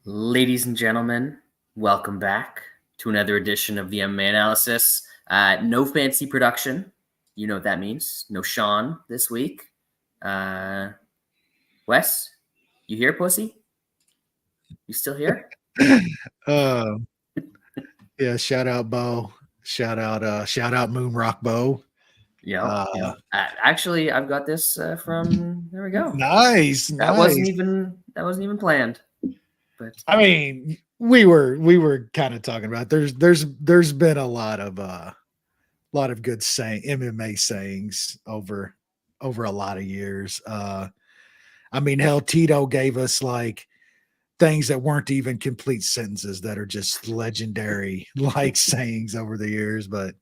Ladies and gentlemen, welcome back to another edition of the MMA Analysis. No fancy production. You know what that means. No Sean this week. Wes, you here, pussy? You still here? Uh, yeah, shout out Bo. Shout out Moonrock Bo. Yep. Actually, I've got this from. There we go. Nice. That wasn't even planned. But I mean, we were kind of talking about there's been a lot of good MMA sayings over a lot of years. I mean, hell, Tito gave us like things that weren't even complete sentences that are just legendary like sayings over the years, but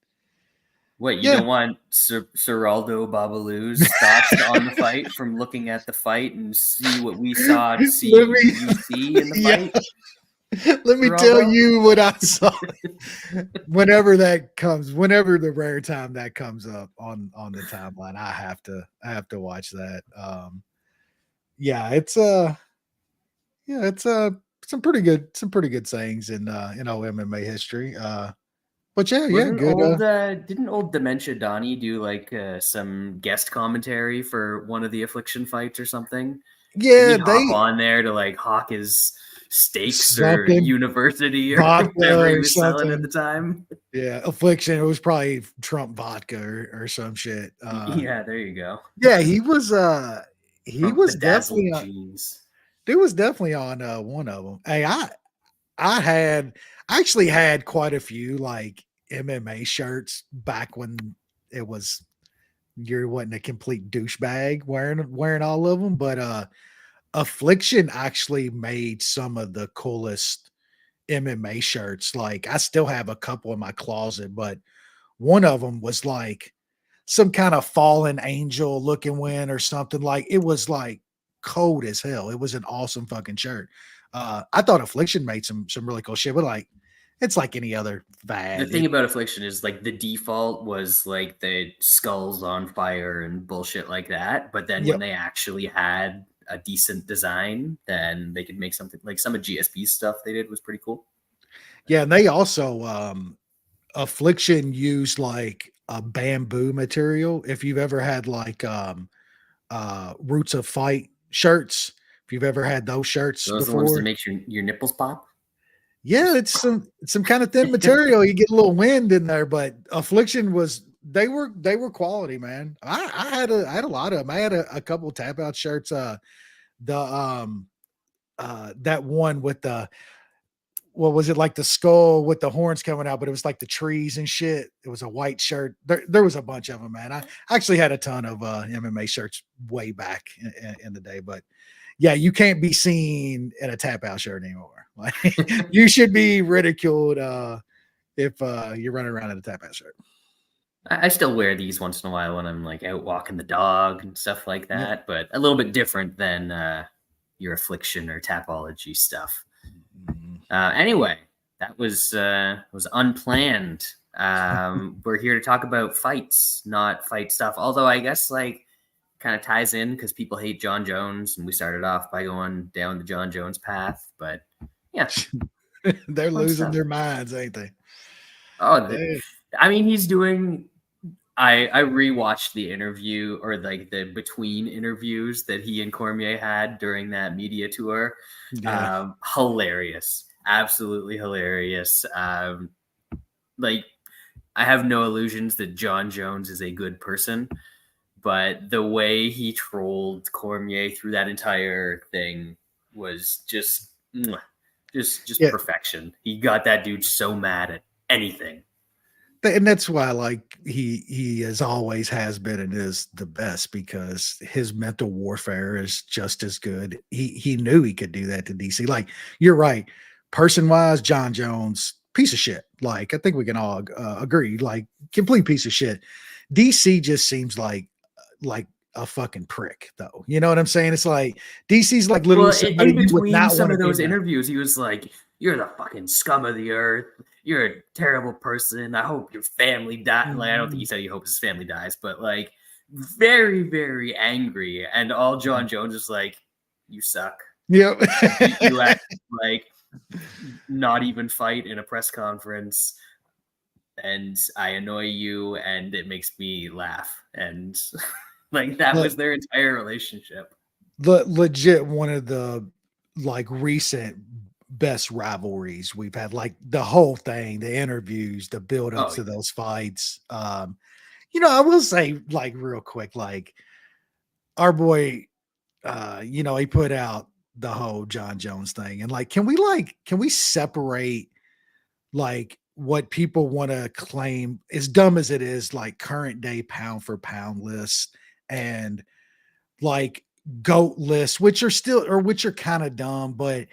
wait, you yeah. don't want Seraldo Babalu's thoughts on the fight from looking at the fight and see what we saw to see Let me, you see in the fight? Let me tell you what I saw. Whenever the rare time that comes up on the timeline, I have to watch that. It's some pretty good sayings in MMA history. But yeah, Wasn't good. old didn't old Dementia Donnie do like some guest commentary for one of the Affliction fights or something? Didn't Yeah, he hop they on there to like hawk his steaks or something university or vodka whatever he or was selling at the something. time? Yeah, Affliction. It was probably Trump vodka or some shit. Yeah, there you go. Yeah, he Trump was definitely bedazzled jeans. dude was definitely on one of them. Hey, I had actually had quite a few like MMA shirts back when it was you wasn't a complete douchebag wearing all of them, but Affliction actually made some of the coolest MMA shirts. Like I still have a couple in my closet, but one of them was like some kind of fallen angel looking one or something. Like it was like cold as hell. It was an awesome fucking shirt. I thought Affliction made some really cool shit, but like it's like any other The fad. thing about Affliction is like the default was like the skulls on fire and bullshit like that. But then when Yep. they actually had a decent design, then they could make something like some of GSP's stuff they did was pretty cool. Yeah, and they also Affliction used like a bamboo material. If you've ever had like Roots of Fight shirts, if you've ever had those shirts Those are the ones that before. make your nipples pop. Yeah, Just it's some kind of thin material. You get a little wind in there, but Affliction was they were quality, man. I had a lot of them. I had a couple tap out shirts. The that one with the what was it like the skull with the horns coming out, but it was like the trees and shit. It was a white shirt. There was a bunch of them, man. I actually had a ton of MMA shirts way back in the day, but yeah, you can't be seen in a tap out shirt anymore. Like you should be ridiculed if you're running around in a tap out shirt. I still wear these once in a while when I'm like out walking the dog and stuff like Yep. that, but a little bit different than your Affliction or Tapology stuff. Anyway, that was unplanned. We're here to talk about fights, not fight stuff. Although I guess like kind of ties in because people hate John Jones, and we started off by going down the John Jones path. But yeah, They're fun losing stuff. their minds, ain't they? Oh, I mean, he's doing. I rewatched the interview or like the between interviews that he and Cormier had during that media tour. Yeah. Hilarious, absolutely hilarious. Like I have no illusions that John Jones is a good person, but the way he trolled Cormier through that entire thing was just Yeah. perfection. He got that dude so mad at anything. And that's why like he as always has been and is the best because his mental warfare is just as good. He knew he could do that to DC. Like you're right, person wise, John Jones piece of shit. Like I think we can all agree, like complete piece of shit. DC just seems like a fucking prick though. You know what I'm saying? It's like DC's like literally Well, somebody in you would between not some want to of be those around. interviews, he was like, "You're the fucking scum of the earth. You're a terrible person. I hope your family dies." Like, I don't think he said he hopes his family dies, but very, very angry. And all John Jones is like, "You suck. Yep. You act like not even fight in a press conference, and I annoy you, and it makes me laugh, and like that was their entire relationship. Legit one of the like recent best rivalries we've had, like the whole thing, the interviews, the build-ups Oh to yeah. those fights. I will say, like, real quick, like our boy, he put out the whole John Jones thing. And can we separate like what people want to claim, as dumb as it is, like current day pound for pound lists and like GOAT lists, which are kind of dumb, but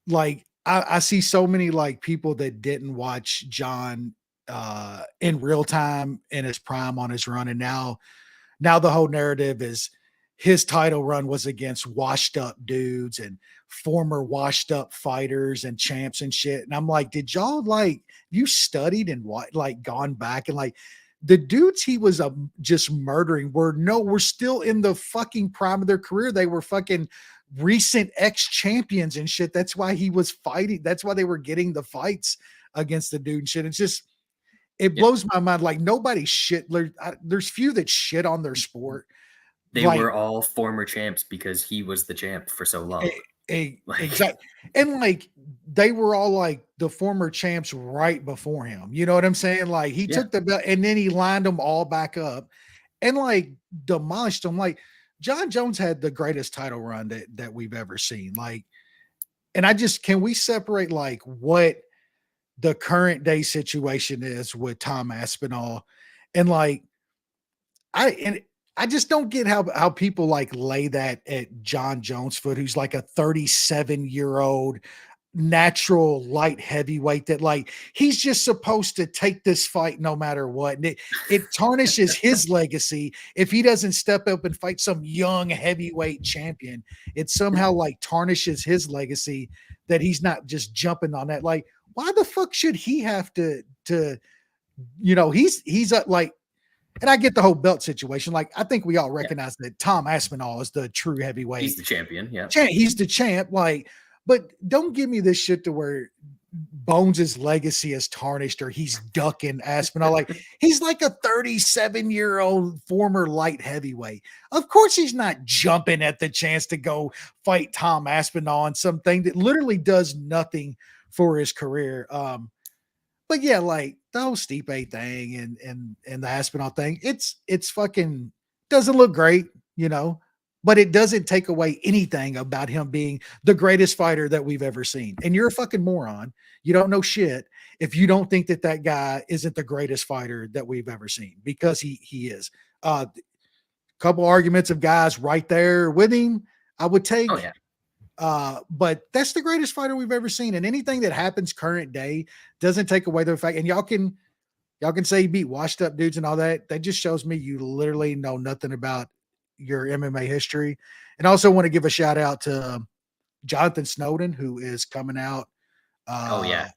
like I see so many like people that didn't watch John in real time in his prime on his run, and now the whole narrative is his title run was against washed up dudes and former washed up fighters and champs and shit. And I'm like, did y'all like you studied and what like gone back and like the dudes he was just murdering we're still in the fucking prime of their career. They were fucking recent ex champions and shit. That's why he was fighting. That's why they were getting the fights against the dude and shit. It's just it Yeah. blows my mind. Like nobody shit. There's few that shit on their sport. They Like were all former champs because he was the champ for so long. exactly, and like they were all like the former champs right before him. You know what I'm saying? Like he Yeah. took the belt and then he lined them all back up and like demolished them. Like John Jones had the greatest title run that we've ever seen. Like, and I just can we separate like what the current day situation is with Tom Aspinall and like and I just don't get how people like lay that at John Jones' foot, who's like a 37-year-old natural light heavyweight that like he's just supposed to take this fight no matter what. And it tarnishes his legacy if he doesn't step up and fight some young heavyweight champion. It somehow like tarnishes his legacy that he's not just jumping on that. Like, why the fuck should he have to he's like and I get the whole belt situation. Like, I think we all recognize that Tom Aspinall is the true heavyweight. He's the champion. Yeah. He's the champ. Like, but don't give me this shit to where Bones' legacy is tarnished or he's ducking Aspinall. Like, he's like a 37-year-old former light heavyweight. Of course, he's not jumping at the chance to go fight Tom Aspinall on something that literally does nothing for his career. But yeah, like the whole Stipe thing and the Aspinall thing, it's fucking doesn't look great, but it doesn't take away anything about him being the greatest fighter that we've ever seen. And you're a fucking moron. You don't know shit if you don't think that guy isn't the greatest fighter that we've ever seen, because he is. Couple arguments of guys right there with him, I would take. Oh yeah. But that's the greatest fighter we've ever seen. And anything that happens current day doesn't take away the fact. And y'all can say he beat washed up dudes and all that. That just shows me you literally know nothing about your MMA history. And also want to give a shout out to Jonathan Snowden, who is coming out. Oh yeah.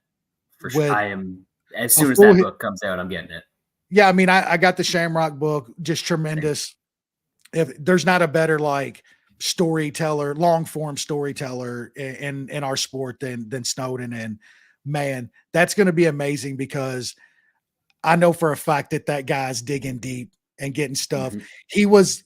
For sure. With I am, as soon as that book comes out, I'm getting it. Yeah, I mean, I got the Shamrock book, just tremendous. If there's not a better like storyteller, long form storyteller in our sport than Snowden. And man, that's going to be amazing because I know for a fact that guy's digging deep and getting stuff. Mm-hmm.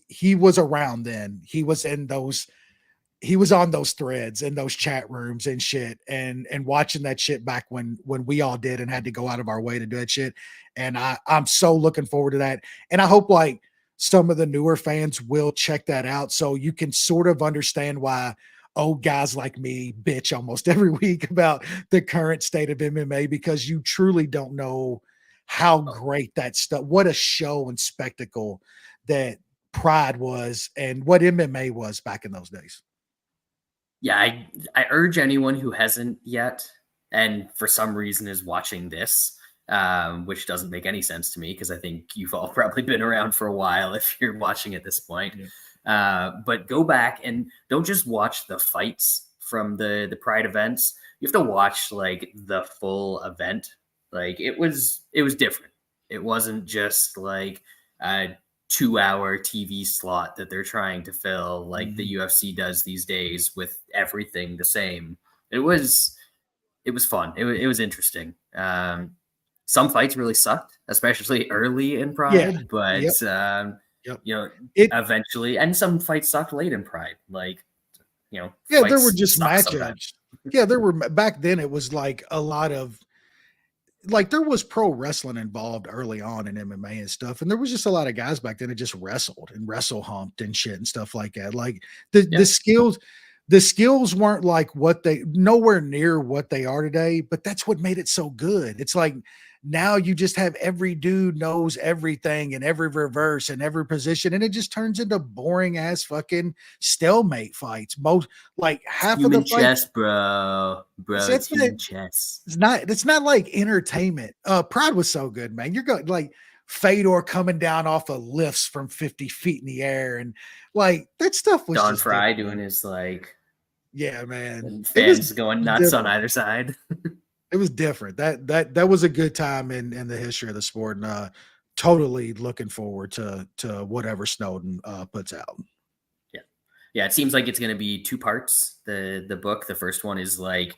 He was around then. He was on those threads and those chat rooms and shit and watching that shit back when we all did and had to go out of our way to do that shit. And I'm so looking forward to that. And I hope like some of the newer fans will check that out so you can sort of understand why old guys like me bitch almost every week about the current state of MMA, because you truly don't know how great that stuff, what a show and spectacle that Pride was and what MMA was back in those days. Yeah, I urge anyone who hasn't yet, and for some reason is watching this, which doesn't make any sense to me because I think you've all probably been around for a while if you're watching at this point. Yeah. But go back and don't just watch the fights from the Pride events. You have to watch like the full event. Like it was different. It wasn't just like 2-hour TV slot that they're trying to fill, like the Mhm. UFC does these days, with everything the same. It was fun. It was interesting. Some fights really sucked, especially early in Yeah. Pride, but Yep. Yep. you know, It eventually, and some fights sucked late in Pride. Like, Yeah, there were fights just suck sometimes. matchups. Yeah, there were back then it was like a lot of like there was pro wrestling involved early on in MMA and stuff. And there was just a lot of guys back then that just wrestled and wrestle humped and shit and stuff like that. Like Yeah, the skills weren't like what they nowhere near what they are today, but that's what made it so good. It's like now you just have every dude knows everything and every reverse and every position, and it just turns into boring ass fucking stalemate fights. Most like half of the human fights. chess, bro. Bro, it's It's human chess. not like entertainment. Pride was so good, man. You're going like Fedor coming down off of lifts from 50 feet in the air, and like that stuff was Don just Fry different. doing his Yeah, man. and It was fans going nuts on different. either side. It was different. That was a good time in the history of the sport, and totally looking forward to whatever Snowden puts out. Yeah. Yeah, it seems like it's going to be 2 parts. The book, the first one is like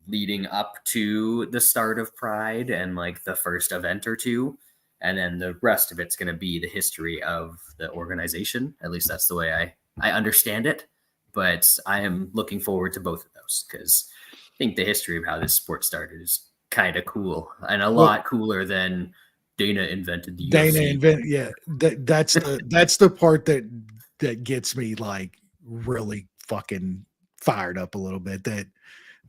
leading up to the start of Pride and like the first event or two, and then the rest of it's going to be the history of the organization. At least that's the way I understand it. But I am looking forward to both of those because I think the history of how this sport started is kind of cool and a Well, lot cooler than Dana invented the Dana UFC. invent yeah, that's the part that gets me like really fucking fired up a little bit, that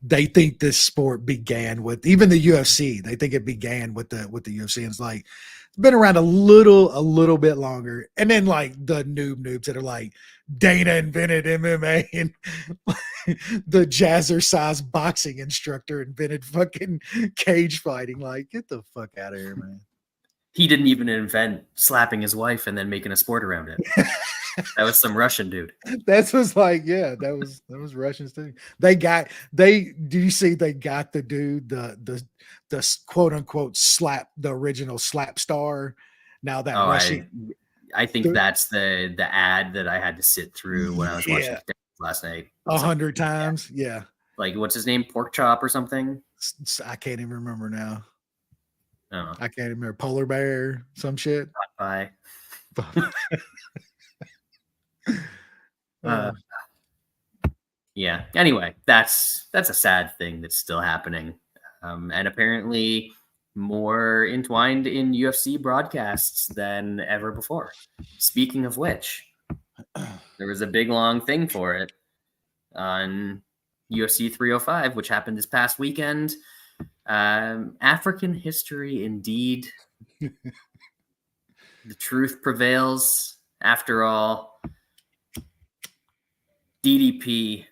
they think this sport began with even the UFC. They think it began with the UFC, and it's like it's been around a little bit longer. And then like the noobs that are like Dana invented MMA, and the jazzercise boxing instructor invented fucking cage fighting. Like, get the fuck out of here, man. He didn't even invent slapping his wife and then making a sport around it. That was some Russian dude. That was like, yeah, that was Russians too. Do you see they got the dude, the quote unquote slap, the original slap star. Now that Oh, Russian I think that's the ad that I had to sit through when I was watching yeah, last night. a It's like, hundred yeah, times. Yeah. like what's his name, Pork Chop or something? I can't even remember now. I don't know. I can't even remember polar bear, some shit. Bye. Uh, Yeah. Anyway, that's a sad thing that's still happening, and apparently more entwined in UFC broadcasts than ever before. Speaking of which, there was a big long thing for it on UFC 305, which happened this past weekend. African history, indeed. The truth prevails. After all, DDP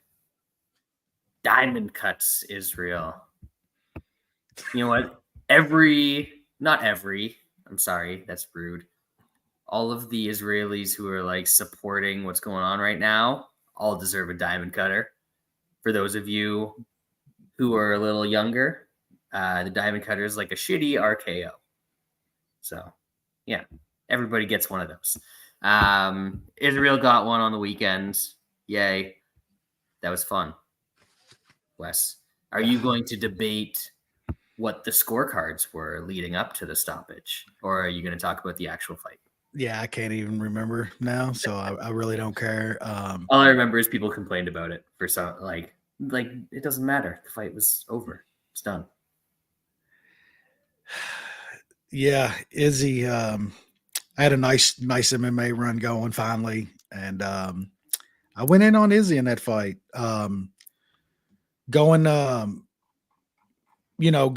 diamond cuts Israel. You know what? Not every, I'm sorry, that's rude. All of the Israelis who are like supporting what's going on right now all deserve a diamond cutter. For those of you who are a little younger, the diamond cutter is like a shitty RKO. So, yeah, everybody gets one of those. Israel got one on the weekend. Yay. That was fun. Wes, are you going to debate what the scorecards were leading up to the stoppage, or are you going to talk about the actual fight? yeah, I can't even remember now, so I really don't care. All I remember is people complained about it for some like it doesn't matter. The fight was over. It's done. Yeah, Izzy, I had a nice MMA run going finally, and I went in on Izzy in that fight. Going, you know,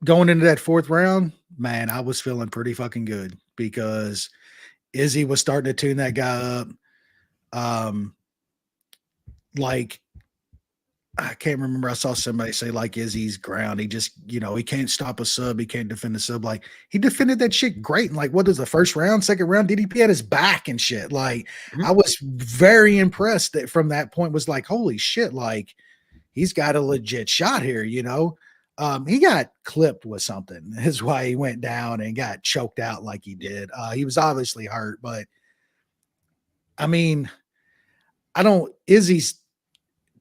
going into that fourth round, man, I was feeling pretty fucking good because Izzy was starting to tune that guy up. Like I can't remember. I saw somebody say like Izzy's ground. He just, he can't stop a sub. He can't defend a sub. Like he defended that shit great. And like, what is the first round, second round? DDP had his back and shit. Like I was very impressed that from that point was like, holy shit, like he's got a legit shot here, He got clipped with something. Is why he went down and got choked out like he did. He was obviously hurt, but I mean, I don't. Izzy's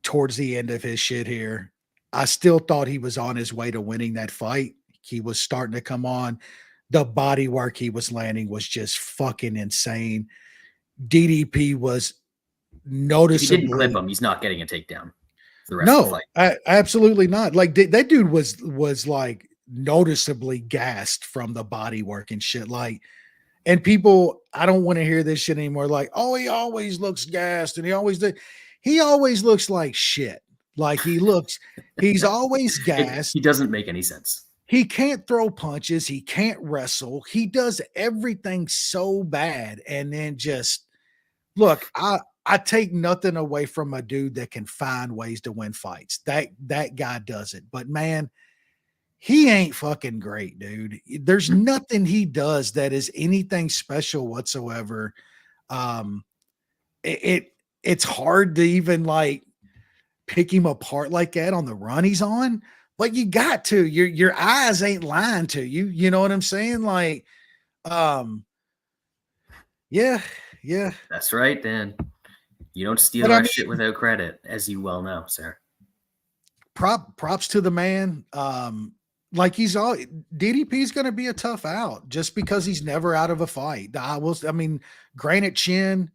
towards the end of his shit here. I still thought he was on his way to winning that fight. He was starting to come on. The body work he was landing was just fucking insane. DDP was If he didn't clip noticeably him, he's not getting a takedown for the rest of the no, fight. absolutely not. Like that dude was like noticeably gassed from the body work and shit. Like, and people, I don't want to hear this shit anymore. Like, oh, he always looks gassed, and he always did. He always looks like shit. Like he's always gassed. He doesn't make any sense. He can't throw punches. He can't wrestle. He does everything so bad. And then just look, I take nothing away from a dude that can find ways to win fights. That guy does it. But man, he ain't fucking great, dude. There's nothing he does that is anything special whatsoever. Um, it's hard to even like pick him apart like that on the run he's on, but you got to. Your eyes ain't lying to you. You know what I'm saying? Like, yeah, yeah. That's right, Dan. You don't steal But I our mean, shit without credit, as you well know, sir. props to the man. Like he's all DDP is going to be a tough out just because he's never out of a fight. I mean, granted chin,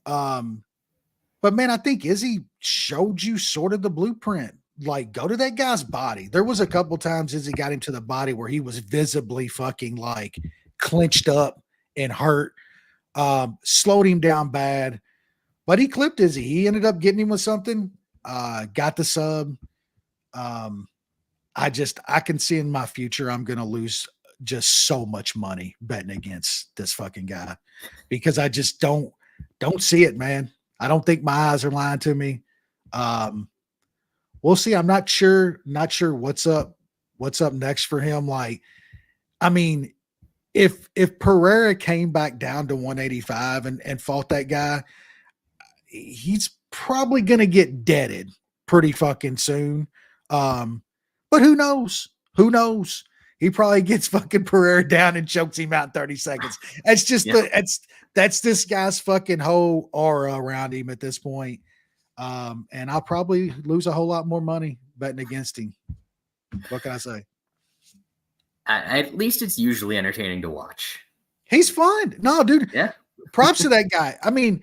but man, I think Izzy showed you sort of the blueprint. Like, go to that guy's body. There was a couple times Izzy got him to the body where he was visibly fucking like clenched up and hurt. Slowed him down bad, but he clipped Izzy. He ended up getting him with something. Got the sub. I can see in my future I'm going to lose just so much money betting against this fucking guy because I just don't see it, man. I don't think my eyes are lying to me. We'll see. I'm not sure what's up next for him. Like, I mean, if Pereira came back down to 185 and fought that guy, he's probably going to get deaded pretty fucking soon. But who knows? Who knows? He probably gets fucking Pereira down and chokes him out in 30 seconds. That's just that's this guy's fucking whole aura around him at this point. And I'll probably lose a whole lot more money betting against him. What can I say? At least it's usually entertaining to watch. He's fun. No, dude. Yeah. Props to that guy. I mean,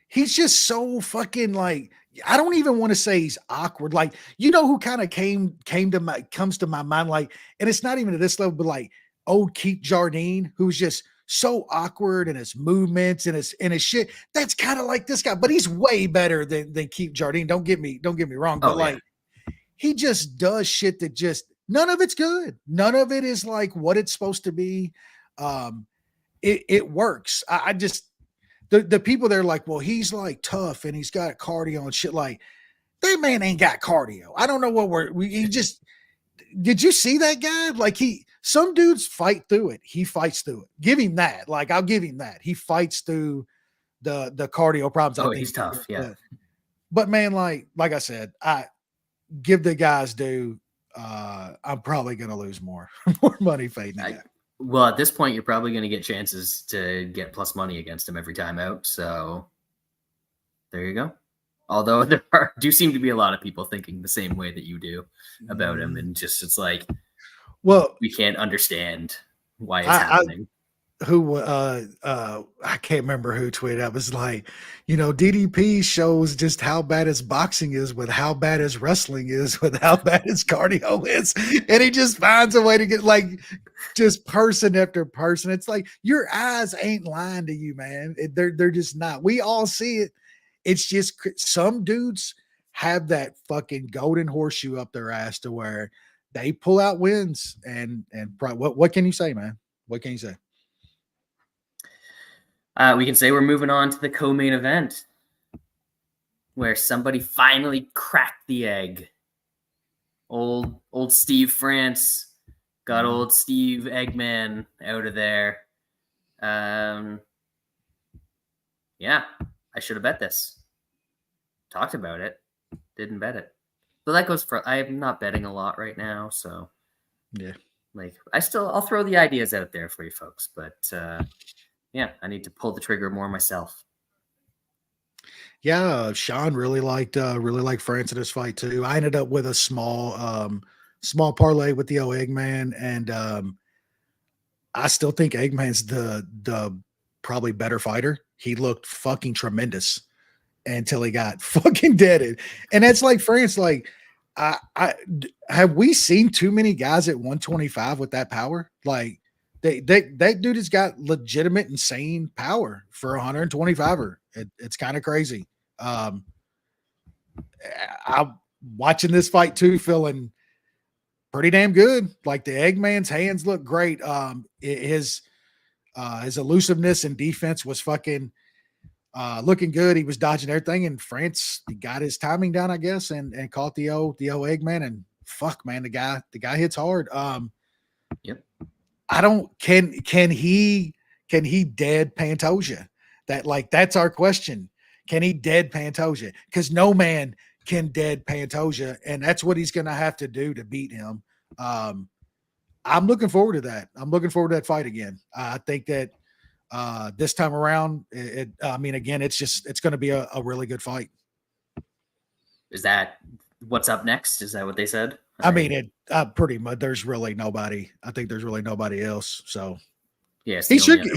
he's just so fucking like, I don't even want to say he's awkward. Like, you know who kind of comes to my mind, like, and it's not even at this level, but like old Keith Jardine, who's just so awkward in his movements and his shit. That's kind of like this guy, but he's way better than Keith Jardine. Don't get me wrong. But like he just does shit that just none of it's good. None of it is like what it's supposed to be. It works. I just the people they're like, well, he's like tough and he's got cardio and shit. Like that man ain't got cardio. I don't know what he just did. You see that guy? Like some dudes fight through it. He fights through it. Give him that. Like I'll give him that. He fights through the cardio problems. Oh, he's tough. Yeah. But man, like I said, I give the guys due. I'm probably gonna lose more money fading that. Well, at this point, you're probably going to get chances to get plus money against him every time out. So there you go. Although there do seem to be a lot of people thinking the same way that you do about him. And just, it's like, well, we can't understand why it's happening. I can't remember who tweeted. I was like, DDP shows just how bad his boxing is with how bad his wrestling is with how bad his cardio is. And he just finds a way to get like just person after person. It's like your eyes ain't lying to you, man. They're just not. We all see it. It's just some dudes have that fucking golden horseshoe up their ass to where they pull out wins. And what can you say, man? What can you say? We can say we're moving on to the co-main event where somebody finally cracked the egg. Old Steve France got old Steve Eggman out of there. Yeah, I should have bet this. Talked about it. Didn't bet it. So that goes for. I'm not betting a lot right now, so Yeah. like I'll throw the ideas out there for you folks, but yeah, I need to pull the trigger more myself. Yeah, Sean really liked France in this fight too. I ended up with a small parlay with the old Eggman, and I still think Eggman's the probably better fighter. He looked fucking tremendous until he got fucking deaded. And that's like France. Like, have we seen too many guys at 125 with that power? Like, that dude has got legitimate insane power for 125er. It's kind of crazy. Um, I'm watching this fight too, feeling pretty damn good. Like the Eggman's hands look great. His elusiveness and defense was fucking looking good. He was dodging everything, and France got his timing down, I guess, and caught the old Eggman. And fuck, man, the guy hits hard. Yep. I don't can he dead Pantoja? That's our question. Can he dead Pantoja? Because no man can dead Pantoja, and that's what he's gonna have to do to beat him. I'm looking forward to that. I'm looking forward to that fight again. I think that this time around, again, it's going to be a really good fight. Is that what's up next? Is that what they said? Pretty much. There's really nobody. I think there's really nobody else. So yes, he should get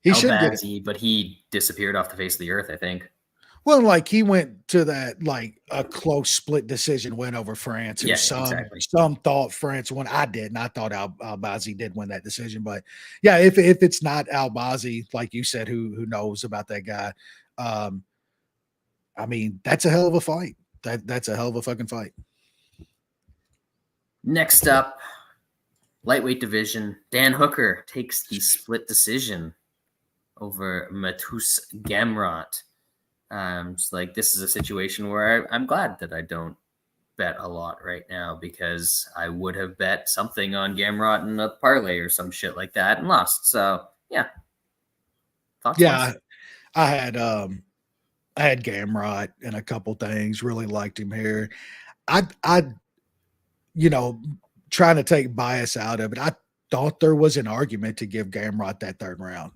it, but he disappeared off the face of the earth, I think. Well, like he went to that like a close split decision win over France. Yeah, exactly. Some thought France won. I didn't. I thought Albazi did win that decision. But yeah, if it's not Albazi, like you said, who knows about that guy? That's a hell of a fight. That's a hell of a fucking fight. Next up, lightweight division. Dan Hooker takes the split decision over Mateusz Gamrot. It's like this is a situation where I'm glad that I don't bet a lot right now, because I would have bet something on Gamrot in a parlay or some shit like that and lost. So yeah. Thoughts? Yeah, I had Gamrot in a couple things. Really liked him here. I trying to take bias out of it. I thought there was an argument to give Gamrot that third round.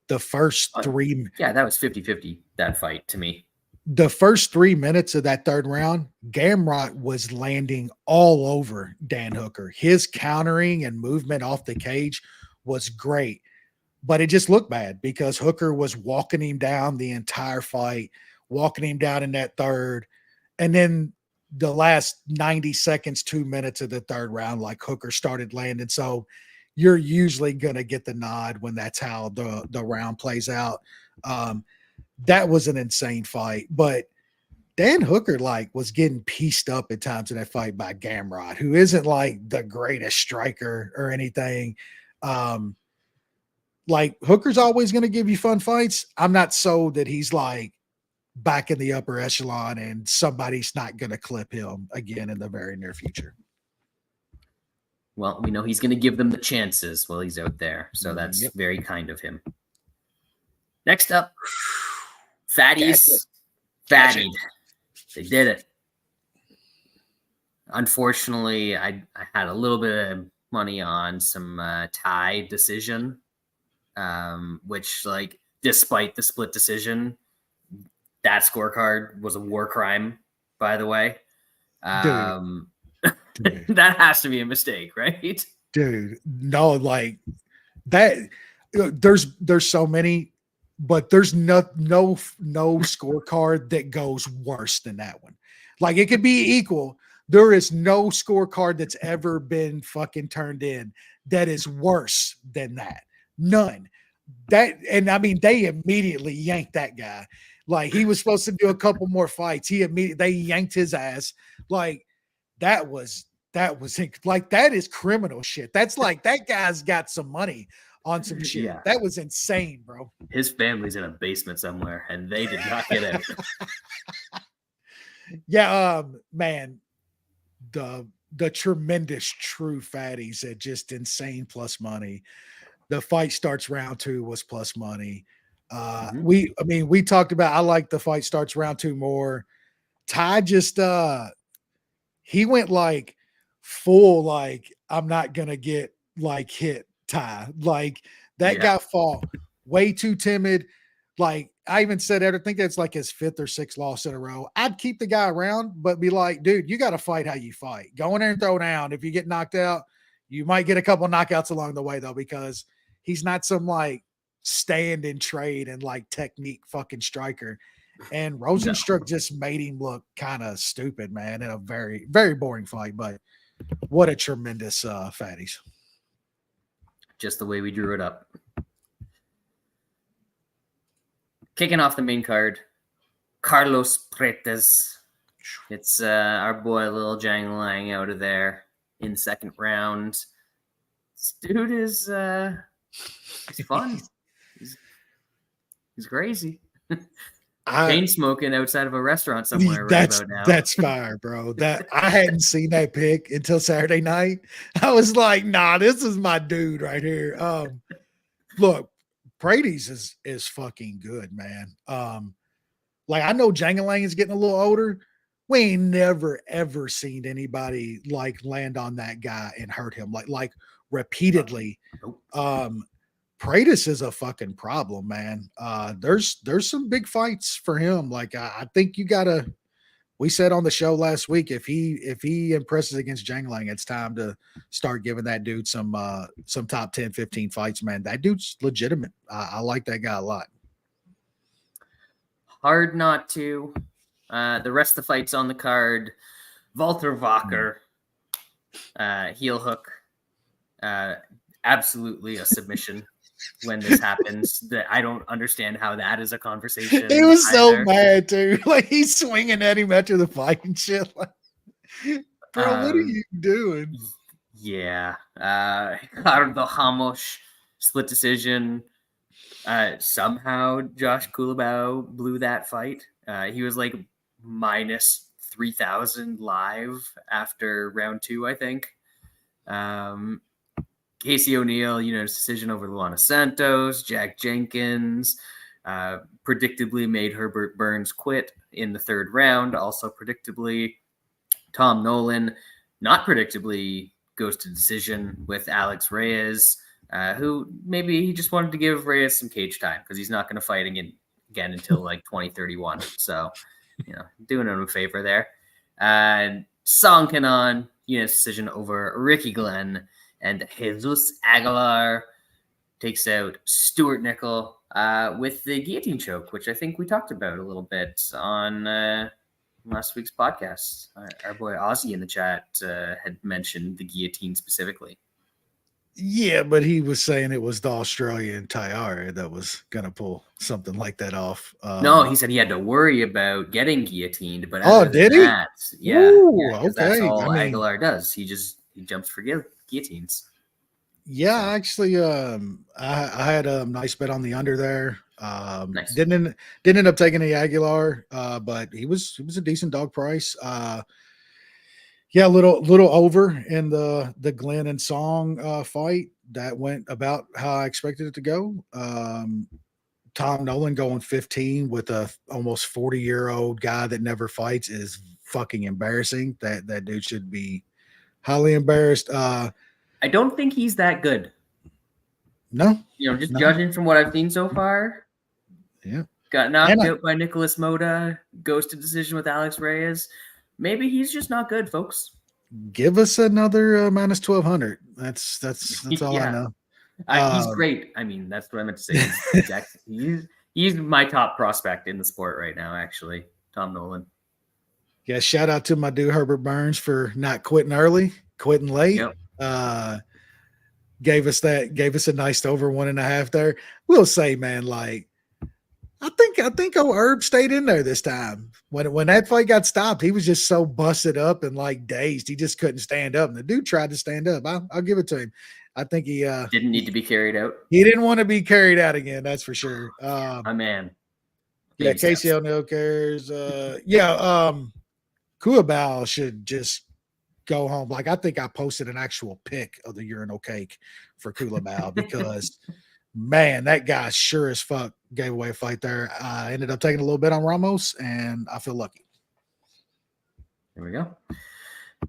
The first three. Yeah, that was 50-50, that fight to me. The first 3 minutes of that third round, Gamrot was landing all over Dan Hooker. His countering and movement off the cage was great, but it just looked bad because Hooker was walking him down the entire fight, walking him down in that third. And then the last 90 seconds, 2 minutes of the third round, like Hooker started landing. So you're usually going to get the nod when that's how the round plays out. That was an insane fight, but Dan Hooker was getting pieced up at times in that fight by Gamrot, who isn't like the greatest striker or anything. Hooker's always going to give you fun fights. I'm not sold that he's like back in the upper echelon and somebody's not going to clip him again in the very near future. Well, we know he's going to give them the chances while he's out there. So that's very kind of him. Next up, Fatties. Fattied. They did it. Unfortunately, I had a little bit of money on some tie decision, which, despite the split decision, that scorecard was a war crime, by the way. Dude. That has to be a mistake, right? Dude, no, that. There's so many, but there's no scorecard that goes worse than that one. It could be equal. There is no scorecard that's ever been fucking turned in that is worse than that. None. They immediately yanked that guy. He was supposed to do a couple more fights. They yanked his ass. That is criminal shit. That's that guy's got some money on some shit. Yeah. That was insane, bro. His family's in a basement somewhere, and they did not get out. Yeah, man, the tremendous true fatties at just insane plus money. The fight starts round 2 was plus money. We talked about, I like the fight starts round 2 more. Ty just he went like full, like, I'm not gonna get like hit Ty. Like that guy fought way too timid. Like I even said, I think that's like his 5th or 6th loss in a row. I'd keep the guy around, but be like, dude, you got to fight how you fight. Go in there and throw down. If you get knocked out, you might get a couple knockouts along the way though, because he's not some like stand and trade and like technique fucking striker. And Rosenstruck just made him look kind of stupid, man, in a very, very boring fight. But what a tremendous fatties. Just the way we drew it up. Kicking off the main card, Carlos Pretes. It's our boy Lil Jang Lang out of there in the 2nd round. This dude is he's fun. He's crazy. Chain smoking outside of a restaurant somewhere right about now. That's fire, bro. That I hadn't seen that pic until Saturday night. I was like, nah, this is my dude right here. Look, Brady's is fucking good, man. Like I know Jangalang is getting a little older. We ain't never ever seen anybody like land on that guy and hurt him like repeatedly. Pratis is a fucking problem, man. There's some big fights for him. Like I think you gotta. We said on the show last week, if he impresses against Janglang, it's time to start giving that dude some top 10, 15 fights, man. That dude's legitimate. I like that guy a lot. Hard not to. The rest of the fights on the card, Walter Wacker, heel hook, absolutely a submission. When this happens, that I don't understand how that is a conversation. He was so mad too. Like he's swinging at him after the fight and shit. Like, bro, what are you doing? Yeah, Ricardo Ramos split decision. Somehow Josh Kulabau blew that fight. He was like minus 3,000 live after round 2, I think. Casey O'Neill, decision over Luana Santos. Jack Jenkins predictably made Herbert Burns quit in the 3rd round. Also predictably, Tom Nolan, not predictably, goes to decision with Alex Reyes, who maybe he just wanted to give Reyes some cage time because he's not going to fight again until like 2031. So, doing him a favor there. Song Kanon, decision over Ricky Glenn. And Jesus Aguilar takes out Stuart Nickel with the guillotine choke, which I think we talked about a little bit on last week's podcast. Our boy Ozzy in the chat had mentioned the guillotine specifically. Yeah, but he was saying it was the Australian Tayara that was going to pull something like that off. No, he said he had to worry about getting guillotined. But did he? Yeah, okay. That's all Aguilar does. He jumps for guillotines. Yeah, actually, I had a nice bet on the under there. Nice. Didn't end up taking the Aguilar, but he was a decent dog price. Yeah, a little over in the Glenn and Song fight. That went about how I expected it to go. Tom Nolan going 15 with a almost 40-year-old guy that never fights is fucking embarrassing. That dude should be highly embarrassed. I don't think he's that good. No. Judging from what I've seen so far. Yeah. Got knocked out by Nicholas Mota, goes to decision with Alex Reyes. Maybe he's just not good, folks. Give us another minus 1,200. That's all I know. He's great. I mean, that's what I meant to say. He's my top prospect in the sport right now, actually. Tom Nolan. Yeah, shout out to my dude Herbert Burns for not quitting early, quitting late. Yep. Gave us a nice over 1.5 there. We'll say, man, like I think old Herb stayed in there this time. When that fight got stopped, he was just so busted up and like dazed. He just couldn't stand up. And the dude tried to stand up. I'll give it to him. I think he didn't need to be carried out. He didn't want to be carried out again. That's for sure. My man. Yeah, Casey O'Neill cares. Kuabao should just go home. Like I think I posted an actual pic of the urinal cake for Kulabau because man, that guy sure as fuck gave away a fight there. I ended up taking a little bit on Ramos, and I feel lucky. There we go.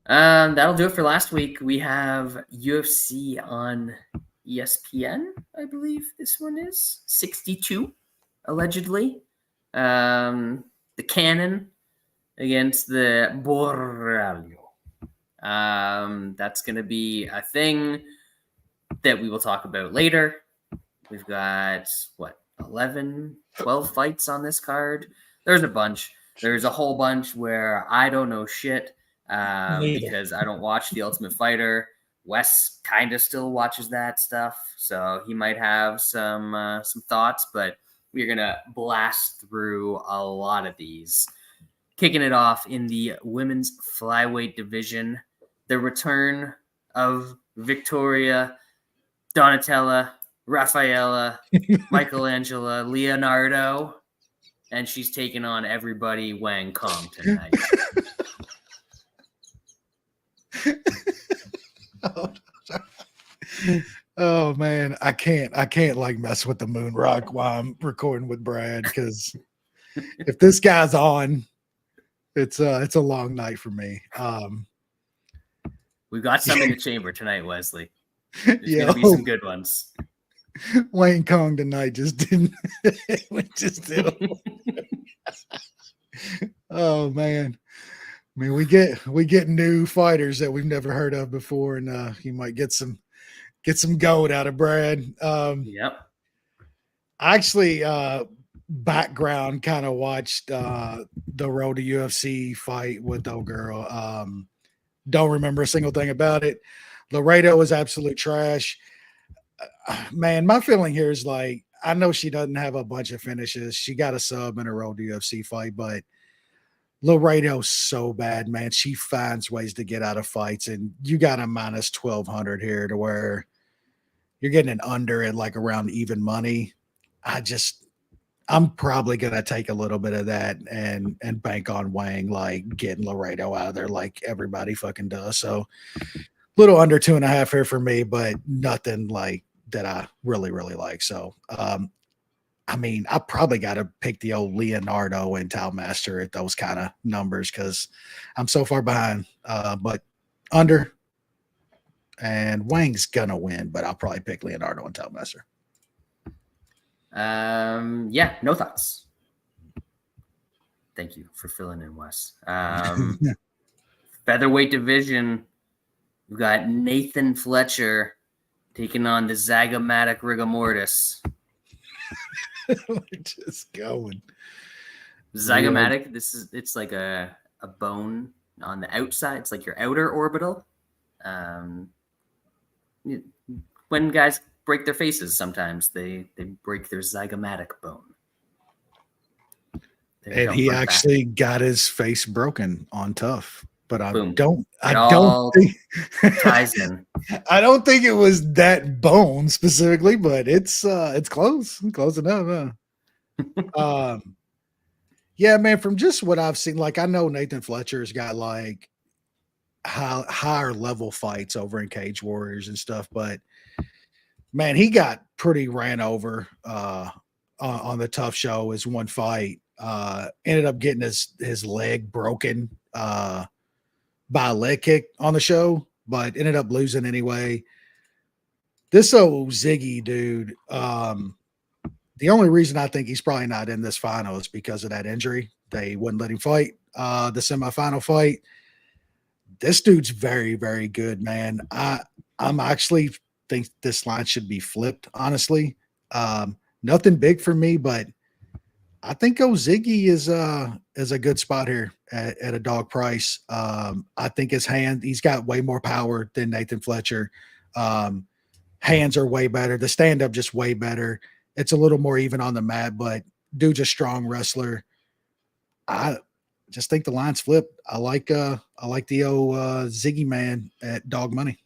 That'll do it for last week. We have UFC on ESPN, I believe this one is 62, allegedly. The Cannon against the Borralho. That's going to be a thing that we will talk about later. We've got, 11, 12 fights on this card. There's a bunch. There's a whole bunch where I don't know shit because I don't watch The Ultimate Fighter. Wes kind of still watches that stuff, so he might have some thoughts, but we're going to blast through a lot of these. Kicking it off in the women's flyweight division, the return of Victoria, Donatella, Rafaela, Michelangelo, Leonardo, and she's taking on everybody Wang Kong tonight. Oh man, I can't like mess with the moon rock while I'm recording with Brad, because if this guy's on, it's a long night for me. We've got some in the chamber tonight, Wesley. There's gonna be some good ones. Wayne Kong tonight just didn't. Oh man, I mean, we get new fighters that we've never heard of before, and you might get some gold out of Brad. Yep. I actually background kind of watched the Road to UFC fight with old girl. Don't remember a single thing about it. Laredo is absolute trash. Man, my feeling here is like, I know she doesn't have a bunch of finishes. She got a sub in a Road to UFC fight, but Laredo's so bad, man. She finds ways to get out of fights, and you got a minus 1,200 here to where you're getting an under at like around even money. I'm probably gonna take a little bit of that and bank on Wang, like getting Laredo out of there like everybody fucking does. So little under 2.5 here for me, but nothing like that I really, really like. So I mean, I probably got to pick the old Leonardo and Talmaster at those kind of numbers because I'm so far behind. But under, and Wang's gonna win, but I'll probably pick Leonardo and Talmaster. Yeah, no thoughts. Thank you for filling in, Wes. Featherweight division, we've got Nathan Fletcher taking on the Zygomatic rigor mortis. We're just going. Zygomatic, it's like a bone on the outside. It's like your outer orbital. When guys break their faces, sometimes they break their zygomatic bone. And he actually got his face broken on TUF. But I Boom. don't think ties in. I don't think it was that bone specifically, but it's close enough. Yeah, man, from just what I've seen, like I know Nathan Fletcher's got like higher level fights over in Cage Warriors and stuff, but man, he got pretty ran over on the TUF show as one fight. Ended up getting his leg broken by a leg kick on the show, but ended up losing anyway. This old Ziggy dude, the only reason I think he's probably not in this final is because of that injury. They wouldn't let him fight the semifinal fight. This dude's very, very good, man. I'm actually think this line should be flipped, honestly. Nothing big for me, but I think Ziggy is a good spot here at a dog price. I think he's got way more power than Nathan Fletcher. Hands are way better. The stand-up just way better. It's a little more even on the mat, but dude's a strong wrestler. I just think the line's flipped. I like the old Ziggy man at dog money.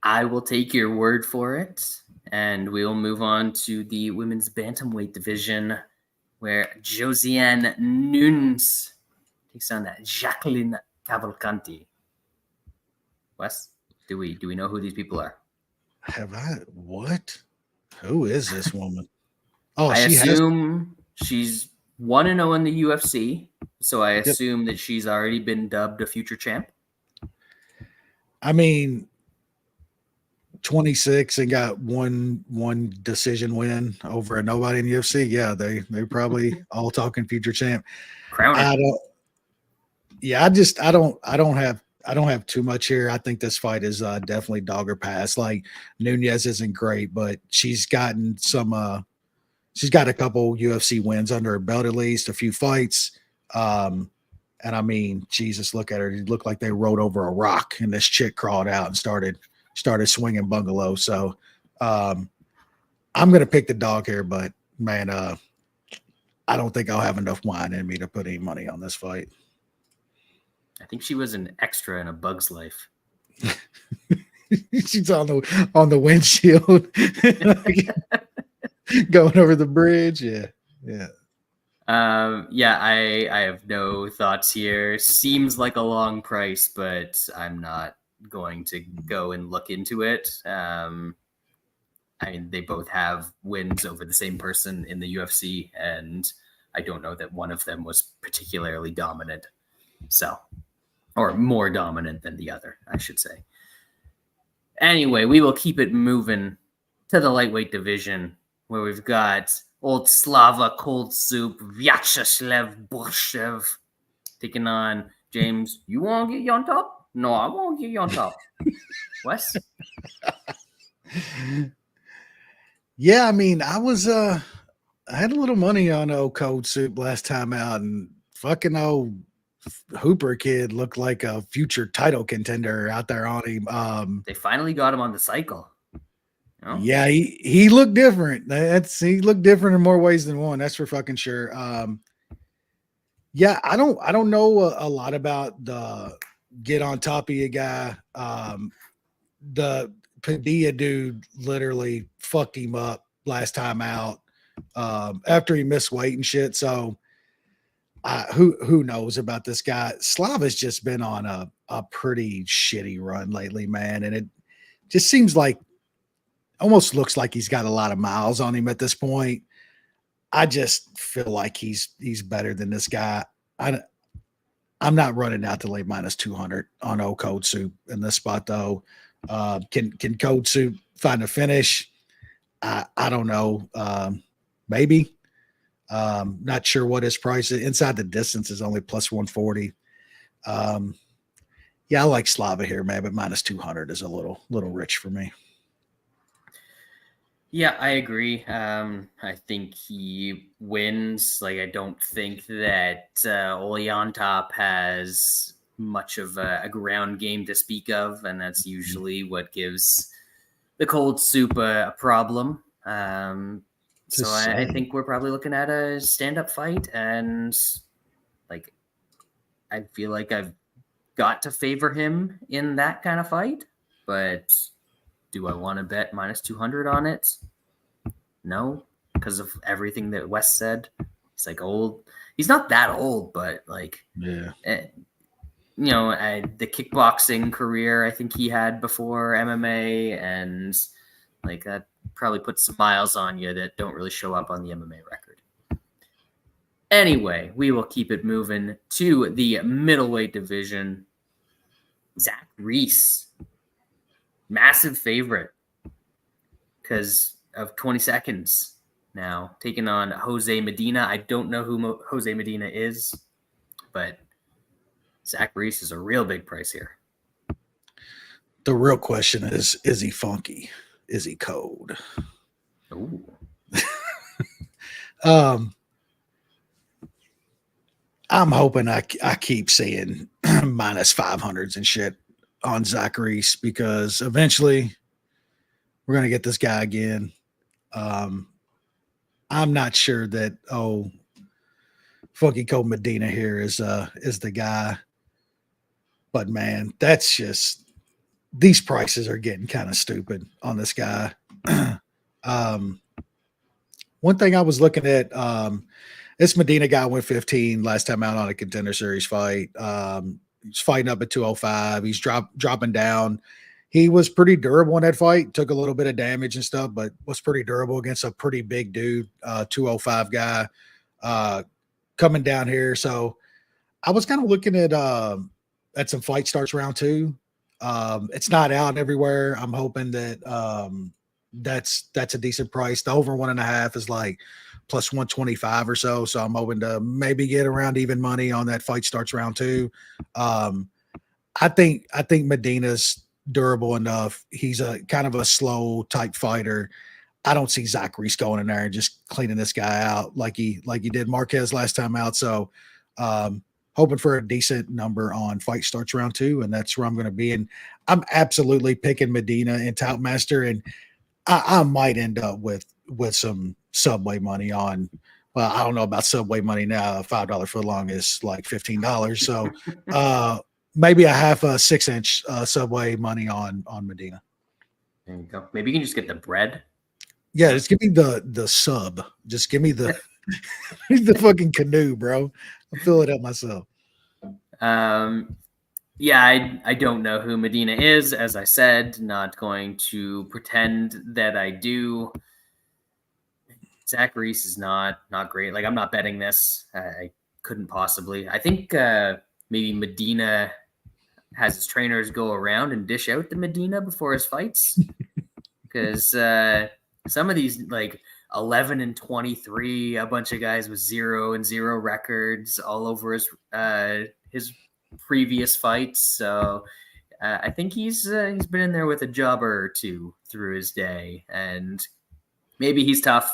I will take your word for it. And we will move on to the women's bantamweight division, where Josiane Nunes takes on Jacqueline Cavalcanti. Wes, do we know who these people are? Have I? What? Who is this woman? Oh, I assume she's 1-0 in the UFC, so I Yep. assume that she's already been dubbed a future champ. I mean, 26 and got one decision win over a nobody in the UFC. Yeah, they probably all talking future champ. Crown her. I don't. Yeah, I don't have too much here. I think this fight is definitely dog or pass. Like Nunez isn't great, but she's gotten some. She's got a couple UFC wins under her belt, at least a few fights. And I mean, Jesus, look at her. It looked like they rode over a rock, and this chick crawled out and started swinging bungalow. So I'm gonna pick the dog here, but man, I don't think I'll have enough wine in me to put any money on this fight. I think she was an extra in A Bug's Life. She's on the windshield, going over the bridge. Yeah. I have no thoughts here. Seems like a long price, but I'm not going to go and look into it. I mean, they both have wins over the same person in the UFC, and I don't know that one of them was particularly dominant. So, or more dominant than the other, I should say. Anyway, we will keep it moving to the lightweight division, where we've got old Slava Cold Soup Vyacheslav Borshev taking on James. You want to get you on top? No, I won't get you on top. Wes? Yeah, I mean, I had a little money on old Cold Soup last time out, and fucking old Hooper kid looked like a future title contender out there on him. They finally got him on the cycle. You know? Yeah, he looked different. He looked different in more ways than one. That's for fucking sure. Yeah, I don't know a lot about the get on top of you guy. The Padilla dude literally fucked him up last time out after he missed weight and shit. So who knows about this guy? Slava's just been on a pretty shitty run lately, man. And it just seems like almost looks like he's got a lot of miles on him at this point. I just feel like he's better than this guy. I'm not running out to lay minus 200 on old Cold Soup in this spot though. Can Cold Soup find a finish? I don't know. Maybe. Not sure what his price is. Inside the distance is only plus 140. Yeah, I like Slava here, man, but minus 200 is a little rich for me. Yeah, I agree. I think he wins. Like, I don't think that Oleantop has much of a ground game to speak of, and that's usually what gives the Cold Soup a problem. So I think we're probably looking at a stand-up fight, and like, I feel like I've got to favor him in that kind of fight, but do I want to bet minus 200 on it? No, because of everything that Wes said. He's like old. He's not that old, but like, yeah, you know, the kickboxing career I think he had before MMA, and like that probably puts some miles on you that don't really show up on the MMA record. Anyway, we will keep it moving to the middleweight division. Zach Reese, massive favorite because of 20 seconds now, taking on Jose Medina. I don't know who Jose Medina is, but Zach Reese is a real big price here. The real question is he funky? Is he cold? Ooh. I'm hoping I keep seeing minus 500s and shit on Zach Reese, because eventually we're going to get this guy again. I'm not sure that, Funky Cold Medina here is the guy. But man, that's just, these prices are getting kind of stupid on this guy. One thing I was looking at, this Medina guy went 15 last time out on a Contender Series fight. He's fighting up at 205. He's dropping down. He was pretty durable in that fight. Took a little bit of damage and stuff, but was pretty durable against a pretty big dude, 205 guy. coming down here. So I was kind of looking at some fight starts round two. It's not out everywhere. I'm hoping that that's a decent price. The over 1.5 is like plus 125 or so. So I'm hoping to maybe get around even money on that fight starts round two. I think Medina's durable enough. He's a kind of a slow type fighter. I don't see Zach Reese going in there and just cleaning this guy out like he did Marquez last time out. So hoping for a decent number on fight starts round two, and that's where I'm going to be. And I'm absolutely picking Medina and Toutmaster, and I might end up with some Subway money on. Well, I don't know about Subway money now. A $5 foot long is like $15. So maybe a half a 6-inch Subway money on Medina. There you go. Maybe you can just get the bread. Yeah, just give me the sub. Just give me the the fucking canoe, bro. I'll fill it up myself. Yeah, I don't know who Medina is. As I said, not going to pretend that I do. Zach Reese is not great. Like, I'm not betting this. I couldn't possibly. I think maybe Medina has his trainers go around and dish out the Medina before his fights, because some of these, like 11-23, a bunch of guys with 0-0 records all over his previous fights. So I think he's been in there with a jobber or two through his day, and maybe he's tough.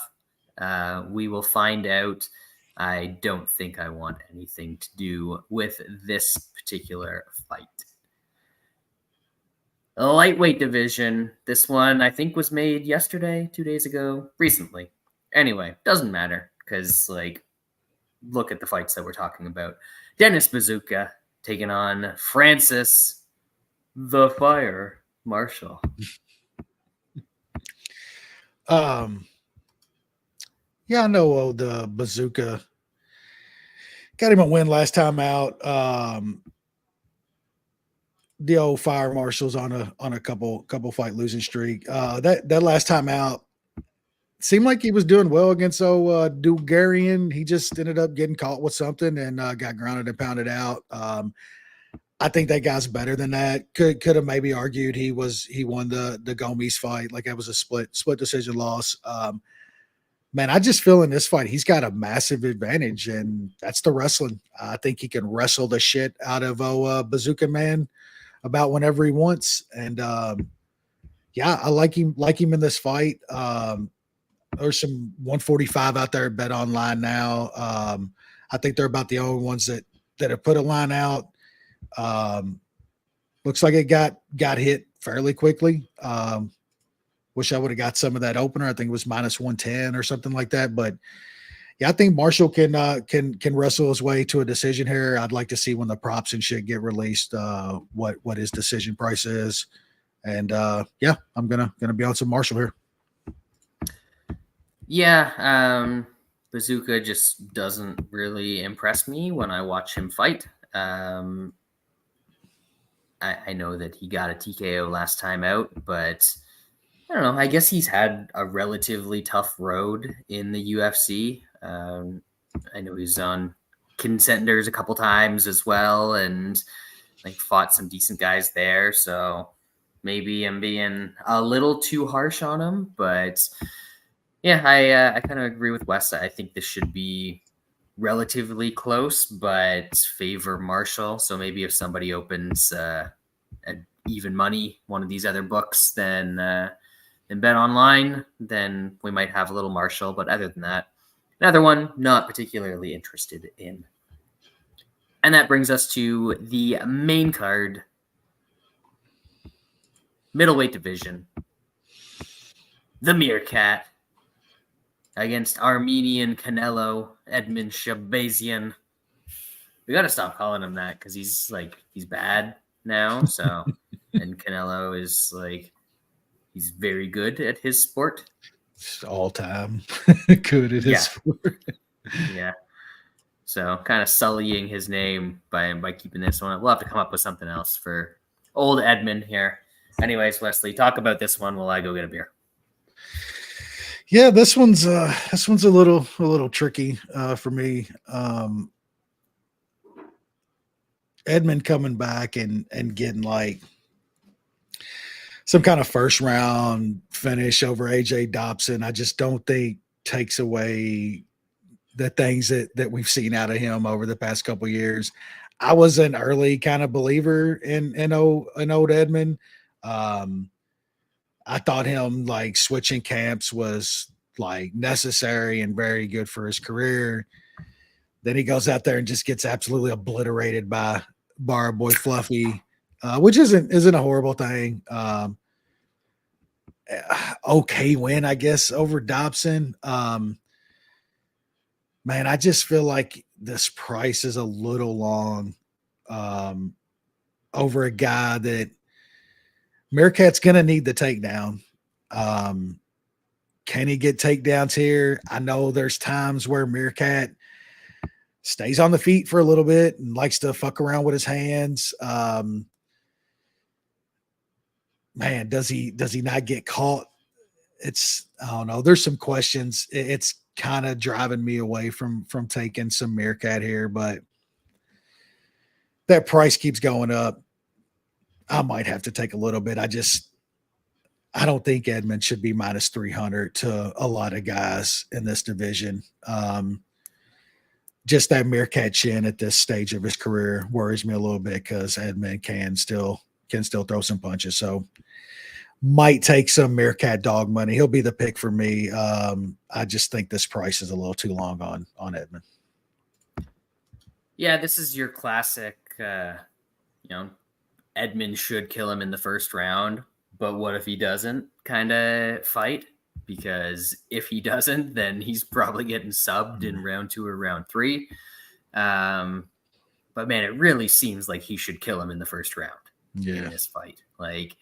We will find out. I don't think I want anything to do with this particular fight. The lightweight division. This one I think was made yesterday, 2 days ago, recently. Anyway, doesn't matter, because like, look at the fights that we're talking about. Dennis Bazooka taking on Francis the Fire Marshall. Yeah, I know the Bazooka got him a win last time out. The old Fire Marshall's on a couple fight losing streak. That last time out seemed like he was doing well against Dugarian. He just ended up getting caught with something and got grounded and pounded out. I think that guy's better than that. Could have maybe argued he won the Gomes fight, like that was a split decision loss. Man, I just feel in this fight he's got a massive advantage, and that's the wrestling. I think he can wrestle the shit out of Bazooka Man about whenever he wants. And yeah, I like him in this fight. There's some 145 out there at Bet Online now. I think they're about the only ones that have put a line out. Looks like it got hit fairly quickly. Wish I would have got some of that opener. I think it was minus 110 or something like that. But yeah, I think Marshall can wrestle his way to a decision here. I'd like to see when the props and shit get released, what his decision price is. And yeah, I'm gonna be on some Marshall here. Yeah, Bazooka just doesn't really impress me when I watch him fight. I know that he got a TKO last time out, but I don't know. I guess he's had a relatively tough road in the UFC. I know he's on contenders a couple times as well, and like fought some decent guys there. So maybe I'm being a little too harsh on him, but yeah, I kind of agree with Wes. I think this should be relatively close, but favor Marshall. So maybe if somebody opens an even money, one of these other books, then Bet Online, then we might have a little Marshall. But other than that, another one not particularly interested in. And that brings us to the main card, middleweight division. The Meerkat against Armenian Canelo, Edmund Shabazian. We got to stop calling him that, because he's bad now. So, and Canelo is like, he's very good at his sport. All time good at his sport. Yeah. So kind of sullying his name by keeping this one. We'll have to come up with something else for old Edmund here. Anyways, Wesley, talk about this one while I go get a beer. Yeah, this one's a little tricky for me. Edmund coming back and getting like some kind of first round finish over AJ Dobson, I just don't think takes away the things that we've seen out of him over the past couple of years. I was an early kind of believer in old Edmund. Um, I thought him like switching camps was like necessary and very good for his career. Then he goes out there and just gets absolutely obliterated by Bar Boy Fluffy, which isn't a horrible thing. Okay win, I guess, over Dobson. Man, I just feel like this price is a little long um, over a guy that Meerkat's going to need the takedown. Um, can he get takedowns here? I know there's times where Meerkat stays on the feet for a little bit and likes to fuck around with his hands. Man, does he not get caught? I don't know. There's some questions. It's kind of driving me away from taking some Meerkat here, but that price keeps going up. I might have to take a little bit. I don't think Edmund should be minus 300 to a lot of guys in this division. Just that Meerkat chin at this stage of his career worries me a little bit because Edmund can still throw some punches. So might take some Meerkat dog money. He'll be the pick for me. I just think this price is a little too long on Edmund. Yeah, this is your classic, Edmund should kill him in the first round, but what if he doesn't kind of fight? Because if he doesn't, then he's probably getting subbed in round 2 or round 3. But man, it really seems like he should kill him in the first round in this fight. Like,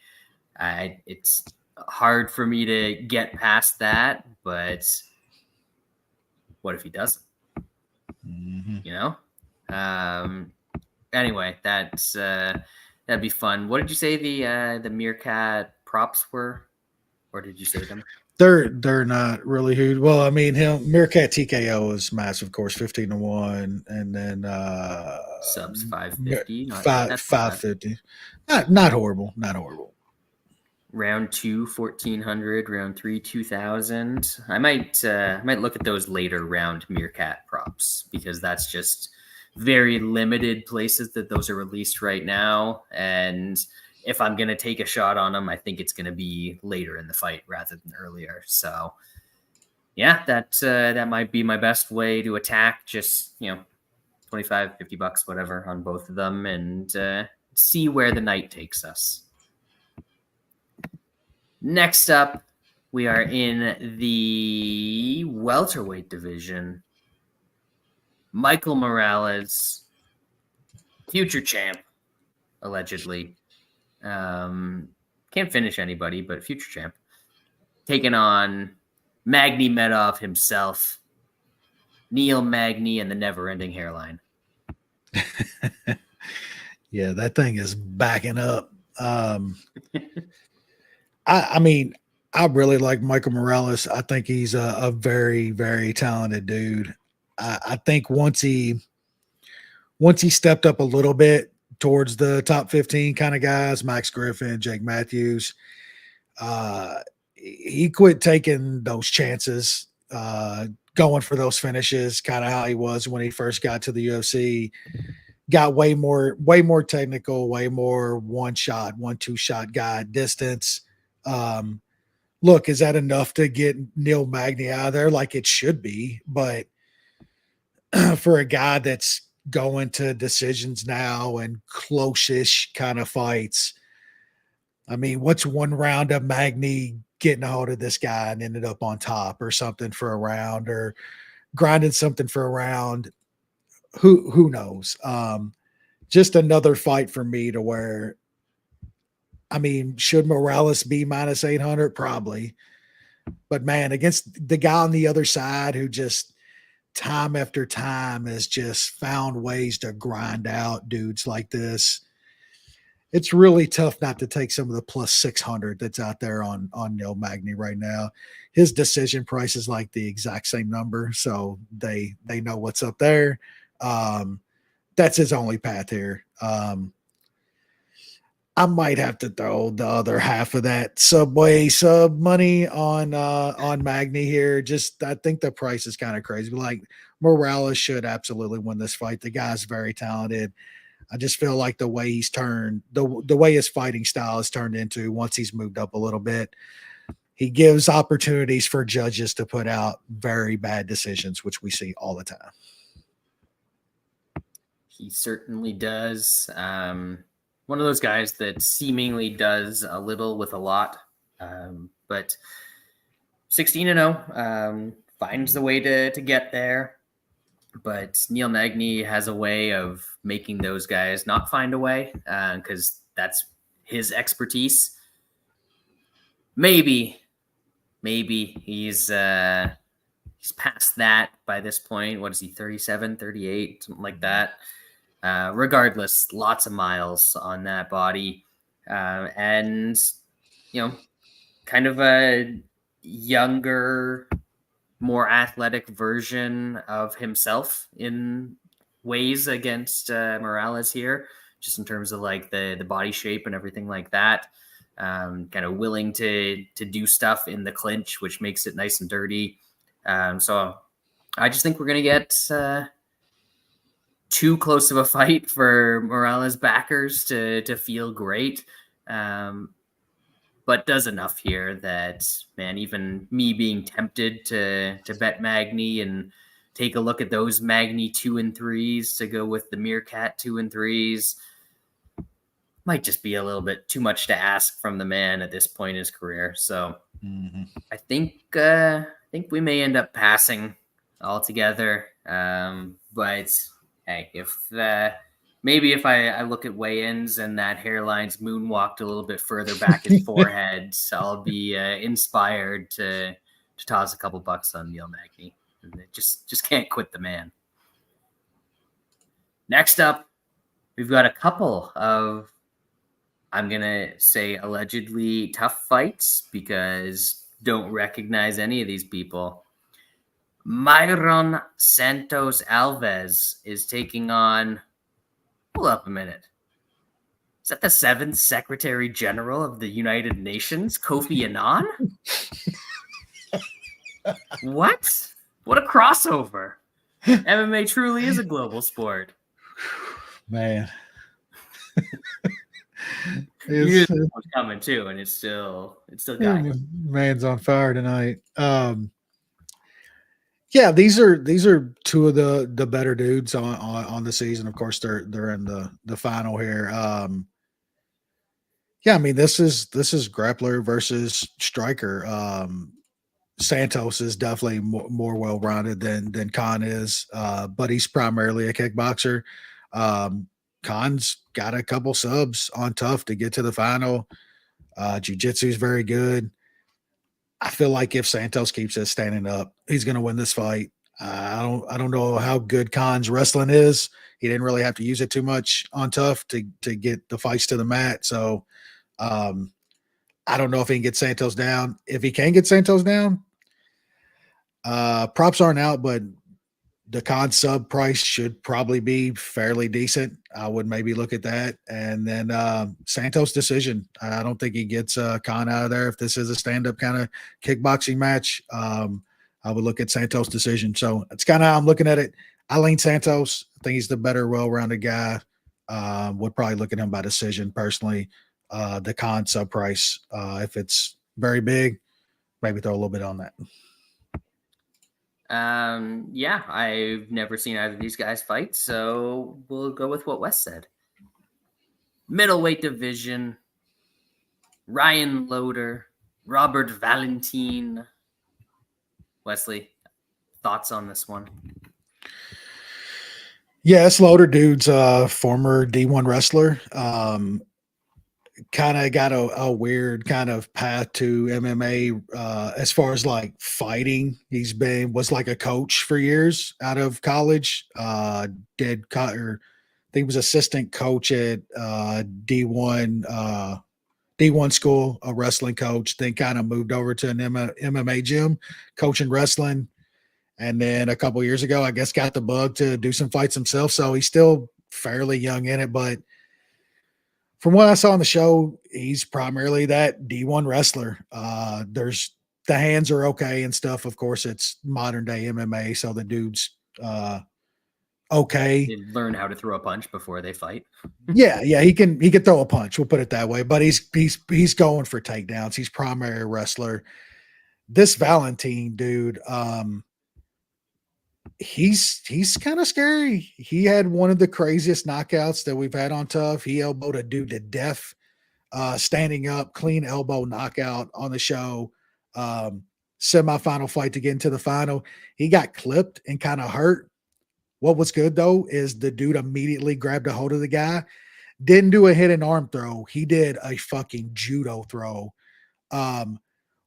it's hard for me to get past that, but what if he doesn't? Anyway, that'd be fun. What did you say the Meerkat props were, or did you say them? They're not really huge. Well, I mean, Meerkat TKO is massive, of course, 15-1, and then subs 550, 550. Not horrible, not horrible. Round 2, 1,400. Round 3, 2,000. I might look at those later round Meerkat props because that's just very limited places that those are released right now. And if I'm going to take a shot on them, I think it's going to be later in the fight rather than earlier. So yeah, that might be my best way to attack. Just, $25, $50, whatever on both of them, and see where the night takes us. Next up, we are in the welterweight division. Michael Morales, future champ, allegedly. Can't finish anybody, but future champ. Taking on Magny Medov himself, Neil Magny and the never-ending hairline. Yeah, that thing is backing up. I mean, I really like Michael Morales. I think he's a very, very talented dude. I think once he stepped up a little bit towards the top 15 kind of guys, Max Griffin, Jake Matthews, he quit taking those chances, going for those finishes, kind of how he was when he first got to the UFC. Got way more technical, way more one two shot guy at distance. Look, is that enough to get Neil Magny out of there? Like it should be, but for a guy that's going to decisions now and close-ish kind of fights, I mean, what's one round of Magny getting a hold of this guy and ended up on top or something for a round or grinding something for a round? Who knows? Just another fight for me to where, I mean, should Morales be minus 800? Probably. But man, against the guy on the other side who just time after time has just found ways to grind out dudes like this, it's really tough not to take some of the plus 600 that's out there on Neil Magny right now. His decision price is like the exact same number, so they know what's up there. That's his only path here. I might have to throw the other half of that Subway sub money on Magny here. Just I think the price is kind of crazy. But like Morales should absolutely win this fight. The guy's very talented. I just feel like the way he's turned, the way his fighting style has turned into once he's moved up a little bit, he gives opportunities for judges to put out very bad decisions, which we see all the time. He certainly does. One of those guys that seemingly does a little with a lot, but 16-0, finds the way to get there. But Neil Magny has a way of making those guys not find a way because that's his expertise. Maybe he's past that by this point. What is he, 37, 38, something like that? Regardless, lots of miles on that body. And, kind of a younger, more athletic version of himself in ways against Morales here, just in terms of like the body shape and everything like that. Kind of willing to do stuff in the clinch, which makes it nice and dirty. So I just think we're going to get too close of a fight for Morales backers to feel great. But does enough here that, man, even me being tempted to bet Magny and take a look at those Magny 2 and 3s to go with the Meerkat 2 and 3s might just be a little bit too much to ask from the man at this point in his career. So I think we may end up passing altogether. But hey, maybe if I look at weigh-ins and that hairline's moonwalked a little bit further back his forehead, I'll be inspired to toss a couple bucks on Neil Magny. Just can't quit the man. Next up, we've got a couple of, I'm going to say, allegedly tough fights because don't recognize any of these people. Myron Santos Alves is taking on, hold up a minute. Is that the 7th Secretary General of the United Nations, Kofi Annan? What? What a crossover. MMA truly is a global sport. Man. It's coming too, and it's still got man's on fire tonight. Yeah, these are two of the better dudes on the season. Of course, they're in the final here. Yeah, I mean this is grappler versus striker. Santos is definitely more well rounded than Khan is, but he's primarily a kickboxer. Khan's got a couple subs on TUF to get to the final. Jiu-jitsu is very good. I feel like if Santos keeps it standing up, he's going to win this fight. I don't know how good Khan's wrestling is. He didn't really have to use it too much on TUF to get the fights to the mat. So I don't know if he can get Santos down. If he can get Santos down, props aren't out, but the Khan sub price should probably be fairly decent. I would maybe look at that. And then Santos decision. I don't think he gets Khan out of there. If this is a stand-up kind of kickboxing match, I would look at Santos decision. So it's kind of how I'm looking at it. I lean Santos. I think he's the better, well-rounded guy. Would probably look at him by decision personally. The Khan sub price, if it's very big, maybe throw a little bit on that. Yeah, I've never seen either of these guys fight, so we'll go with what Wes said. Middleweight division, Ryan Loder, Robert Valentin. Wesley, thoughts on this one? Yeah, this Loder dude's former D1 wrestler. Kind of got a weird kind of path to MMA as far as like fighting. Was like a coach for years out of college. think he was assistant coach at D1 D1 school, a wrestling coach. Then kind of moved over to an MMA gym, coaching wrestling. And then a couple years ago, I guess got the bug to do some fights himself. So he's still fairly young in it, but from what I saw on the show, he's primarily that D1 wrestler. There's the hands are okay and stuff. Of course, it's modern day MMA, so the dude's okay. They learn how to throw a punch before they fight. Yeah, he can throw a punch. We'll put it that way. But he's going for takedowns. He's primary wrestler. This Valentine dude, he's kind of scary. He had one of the craziest knockouts that we've had on TUF. He elbowed a dude to death, standing up, clean elbow knockout on the show. Semifinal fight to get into the final. He got clipped and kind of hurt. What was good though is the dude immediately grabbed a hold of the guy. Didn't do a hidden arm throw. He did a fucking judo throw.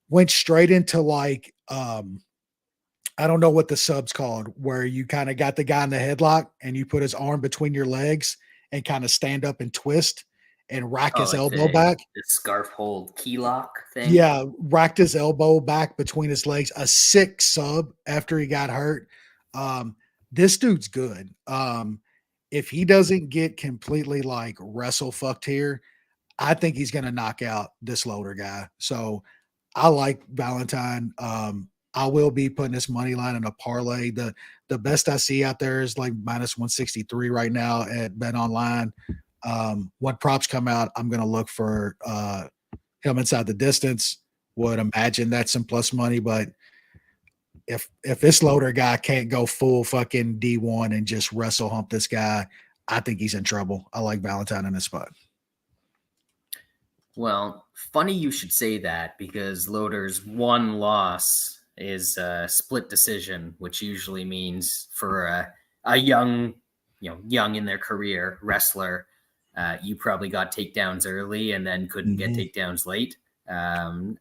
Went straight into like I don't know what the sub's called, where you kind of got the guy in the headlock and you put his arm between your legs and kind of stand up and twist and rack his elbow back. The scarf hold key lock thing. Yeah, racked his elbow back between his legs. A sick sub after he got hurt. This dude's good. If he doesn't get completely like wrestle fucked here, I think he's going to knock out this Loader guy. So I like Valentine. I will be putting this money line in a parlay. The best I see out there is like minus 163 right now at Bet Online. When props come out, I'm going to look for him inside the distance. Would imagine that's some plus money, but if this Loader guy can't go full fucking D1 and just wrestle hump this guy, I think he's in trouble. I like Valentine in this spot. Well, funny you should say that, because Loader's one loss is a split decision, which usually means for a young in their career wrestler, you probably got takedowns early and then couldn't get takedowns late. I'm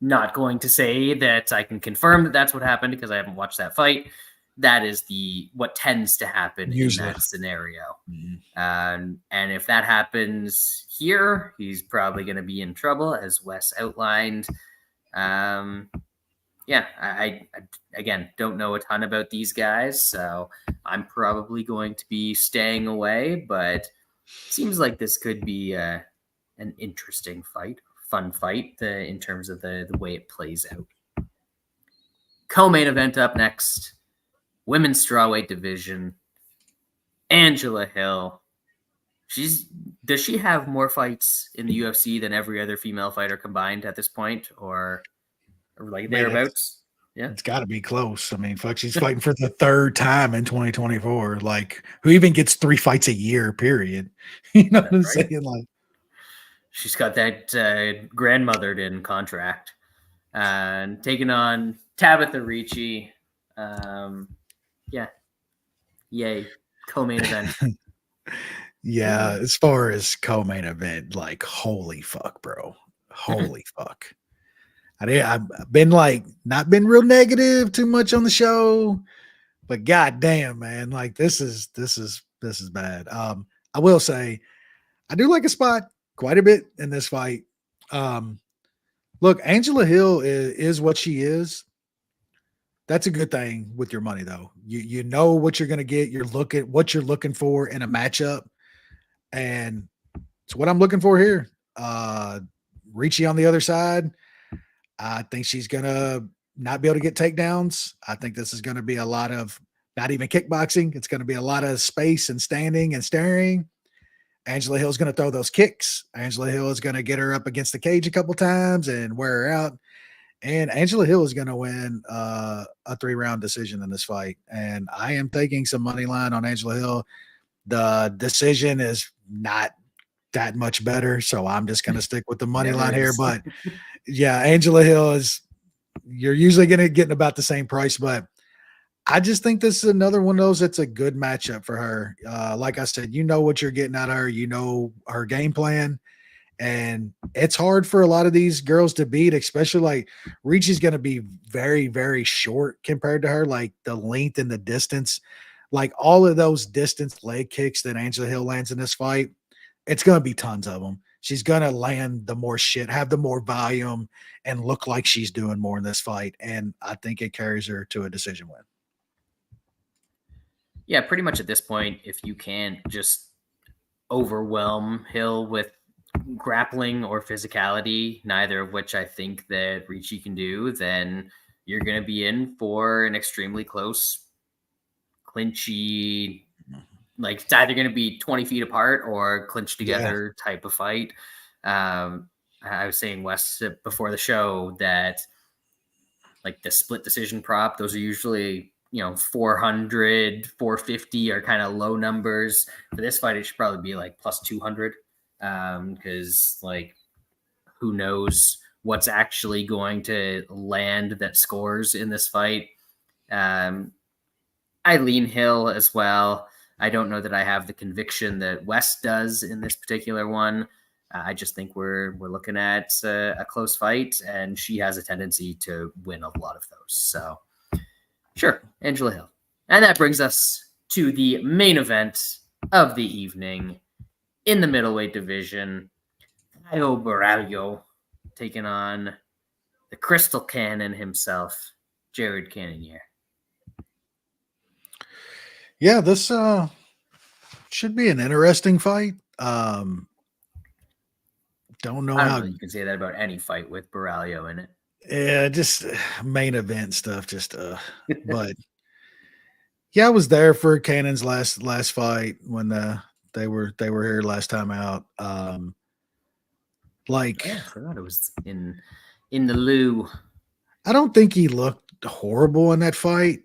not going to say that I can confirm that that's what happened because I haven't watched that fight. That is what tends to happen usually in that scenario. And if that happens here, he's probably going to be in trouble, as Wes outlined. I again don't know a ton about these guys, so I'm probably going to be staying away, but it seems like this could be an interesting fight, fun fight in terms of the way it plays out. Co-main event up next, women's strawweight division. Angela Hill. Does she have more fights in the UFC than every other female fighter combined at this point, or like thereabouts? Yeah, it's got to be close. I mean, fuck, she's fighting for the third time in 2024. Like, who even gets 3 fights a year? Period. You know what I'm saying? Like, she's got that grandmothered in contract, and taking on Tabitha Ricci. Yay, co-main event. Yeah, as far as co-main event, like, holy fuck, bro. Holy fuck. I've been like, not been real negative too much on the show, but goddamn, man, like this is bad. I will say, I do like a spot quite a bit in this fight. Look, Angela Hill is what she is. That's a good thing with your money, though. You know what you're going to get. You're looking what you're looking for in a matchup, and it's what I'm looking for here. Ricci on the other side. I think she's going to not be able to get takedowns. I think this is going to be a lot of not even kickboxing. It's going to be a lot of space and standing and staring. Angela Hill's going to throw those kicks. Angela Hill is going to get her up against the cage a couple times and wear her out. And Angela Hill is going to win a 3-round decision in this fight. And I am taking some money line on Angela Hill. The decision is not that much better, so I'm just going to stick with the money line here. But yeah, Angela Hill you're usually going to get about the same price, but I just think this is another one of those that's a good matchup for her. Like I said, you know what you're getting out of her. You know her game plan, and it's hard for a lot of these girls to beat, especially like Ricci's going to be very, very short compared to her, like the length and the distance. like all of those distance leg kicks that Angela Hill lands in this fight, it's going to be tons of them. She's going to land the more shit, have the more volume, and look like she's doing more in this fight. And I think it carries her to a decision win. Yeah, pretty much at this point, if you can't just overwhelm Hill with grappling or physicality, neither of which I think that Ricci can do, then you're going to be in for an extremely close, clinchy, like it's either going to be 20 feet apart or clinch together type of fight. I was saying, Wes, before the show that like the split decision prop, those are usually, 400, 450 are kind of low numbers. For this fight, it should probably be like plus 200 because like who knows what's actually going to land that scores in this fight. I lean Hill as well. I don't know that I have the conviction that West does in this particular one. I just think we're looking at a close fight, and she has a tendency to win a lot of those. So, sure, Angela Hill. And that brings us to the main event of the evening in the middleweight division. Borralho taking on the Crystal Cannon himself, Jared Cannonier. Yeah, this should be an interesting fight. Don't know I don't how know you can say that about any fight with Borralho in it. Yeah, just main event stuff. But yeah, I was there for Cannon's last fight when they were here last time out. Like I forgot it was in the loo. I don't think he looked horrible in that fight.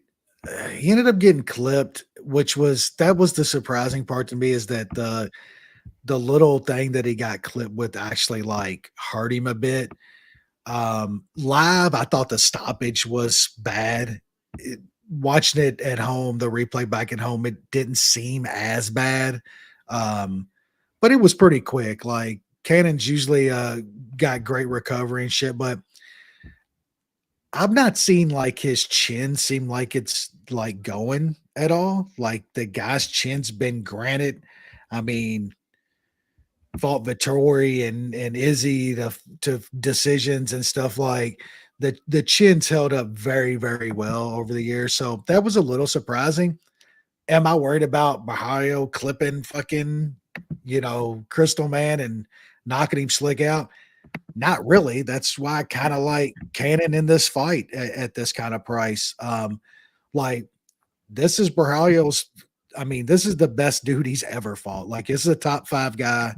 He ended up getting clipped, that was the surprising part to me is that the little thing that he got clipped with actually like hurt him a bit. Live, I thought the stoppage was bad. Watching it at home, the replay back at home, it didn't seem as bad. But it was pretty quick. Like Cannon's usually got great recovery and shit, but I've not seen like his chin seem like it's like going at all. Like the guy's chin's been granted. I mean, fought Vittori and Izzy to decisions and stuff like the chin's held up very, very well over the years. So that was a little surprising. Am I worried about Borralho clipping fucking, Crystal Man and knocking him slick out? Not really. That's why I kind of like Cannon in this fight at this kind of price. Like this is Borralho's. I mean, this is the best dude he's ever fought. Like this is a top 5 guy.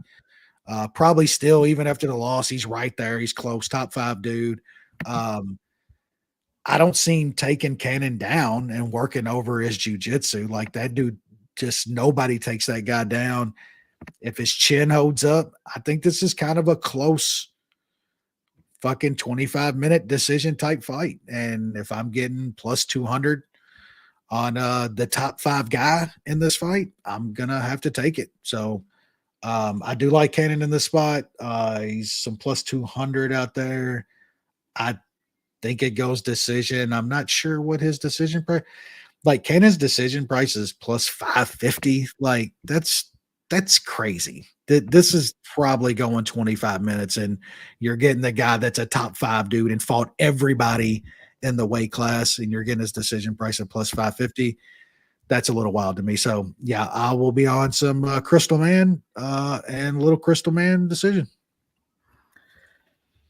Probably still, even after the loss, he's right there. He's close, top 5 dude. I don't see him taking Cannon down and working over his jujitsu. Like that dude, just nobody takes that guy down. If his chin holds up, I think this is kind of a close fucking 25-minute decision type fight. And if I'm getting plus 200 on the top 5 guy in this fight, I'm going to have to take it. So I do like Cannon in this spot. He's some plus 200 out there. I think it goes decision. I'm not sure what his decision price. Like Cannon's decision price is plus 550. Like that's crazy. This is probably going 25 minutes, and you're getting the guy that's a top 5 dude and fought everybody in the weight class, and you're getting his decision price at plus 550. That's a little wild to me. So yeah, I will be on some Crystal Man and little Crystal Man decision.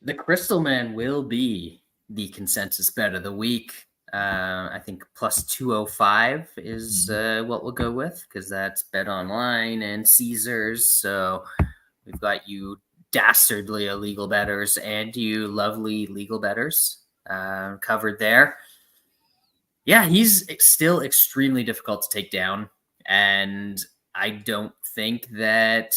The Crystal Man will be the consensus bet of the week. I think plus 205 is what we'll go with because that's Bet Online and Caesars. So we've got you dastardly illegal bettors and you lovely legal bettors covered there. Yeah, he's still extremely difficult to take down. And I don't think that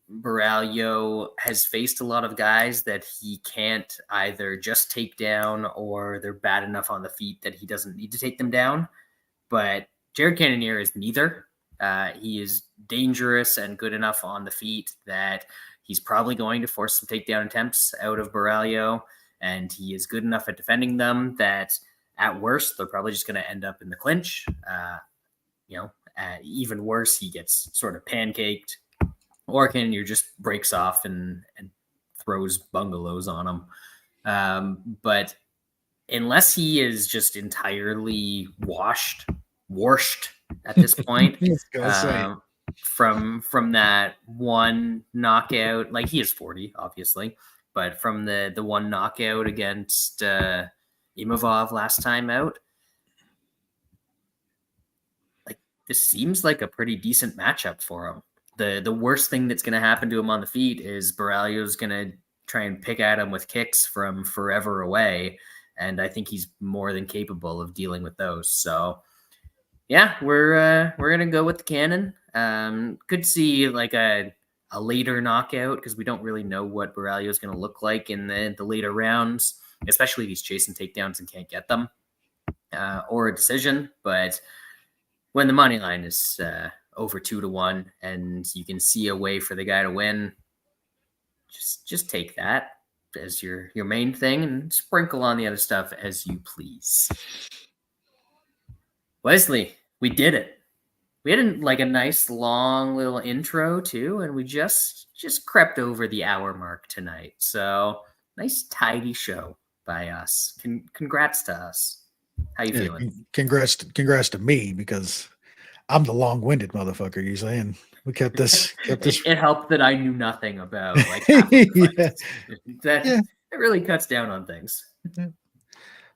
Borralho has faced a lot of guys that he can't either just take down or they're bad enough on the feet that he doesn't need to take them down. But Jared Cannonier is neither. He is dangerous and good enough on the feet that he's probably going to force some takedown attempts out of Borralho, and he is good enough at defending them that at worst, they're probably just going to end up in the clinch. even worse, he gets sort of pancaked, or Cannonier just breaks off and throws bungalows on him. But unless he is just entirely washed at this point, from that one knockout, like he is 40, obviously, but from the one knockout against Imavov last time out, like this seems like a pretty decent matchup for him. The worst thing that's going to happen to him on the feet is Borralho's going to try and pick at him with kicks from forever away, and I think he's more than capable of dealing with those. So yeah, we're gonna go with the Cannon. Could see like a later knockout because we don't really know what Borralho is going to look like in the later rounds, especially if he's chasing takedowns and can't get them, or a decision. But when the money line is over 2-1 and you can see a way for the guy to win, just take that as your main thing and sprinkle on the other stuff as you please. Wesley, we did it. We had a nice long little intro too, and we just crept over the hour mark tonight. So nice tidy show by us. Congrats to us. How you feeling? Congrats to me, because I'm the long-winded motherfucker usually, and we kept this. It helped that I knew nothing about like half of the fights. It really cuts down on things. Yeah.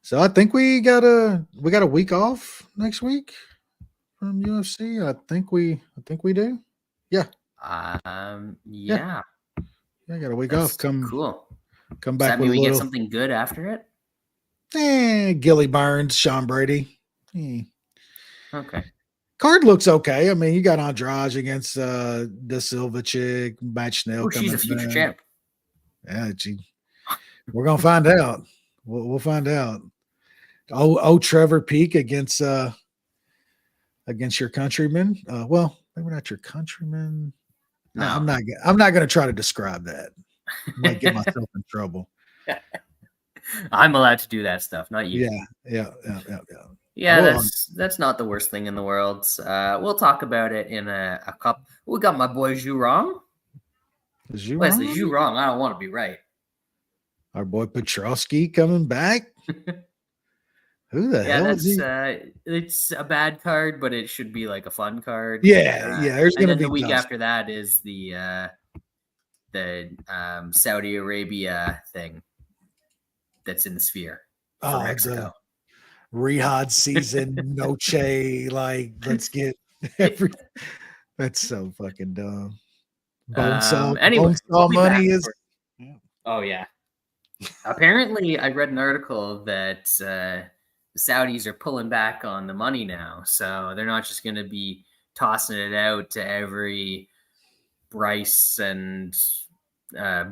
So I think we got a week off next week from UFC. I think we do. Yeah. Yeah. I got a week off. Cool. Come back. Does that mean we get something good after it? Gilly Burns, Sean Brady. Okay. Card looks okay. I mean, you got Andrade against Da Silva chick, Matt Schnell. She's a future champ. Yeah, we're gonna find out. We'll find out. Trevor Peak against your countryman. Well, maybe not your countryman. No, I'm not going to try to describe that. I might get myself in trouble. I'm allowed to do that stuff, not you. Yeah. That's not the worst thing in the world. We'll talk about it in a couple. We got my boy Zhu Rong. Wesley Zhu Rong. I don't want to be right. Our boy Petrovsky coming back. Who the hell is he? It's a bad card, but it should be like a fun card. Yeah. There's going to be the week after that is the Saudi Arabia thing that's in the Sphere for Mexico. Riyadh season Noche, like let's get that's so fucking dumb. Bonesaw money is. Oh yeah. Apparently, I read an article that the Saudis are pulling back on the money now, so they're not just going to be tossing it out to every Bryce and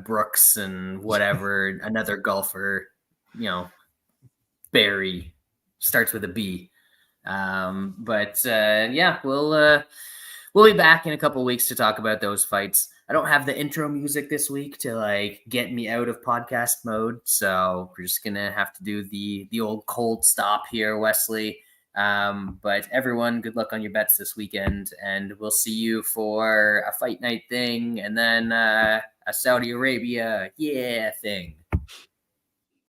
Brooks and whatever another golfer, Barry starts with a B. But we'll be back in a couple of weeks to talk about those fights. I don't have the intro music this week to like get me out of podcast mode, so we're just gonna have to do the old cold stop here, Wesley. But everyone, good luck on your bets this weekend, and we'll see you for a fight night thing, and then a Saudi Arabia thing.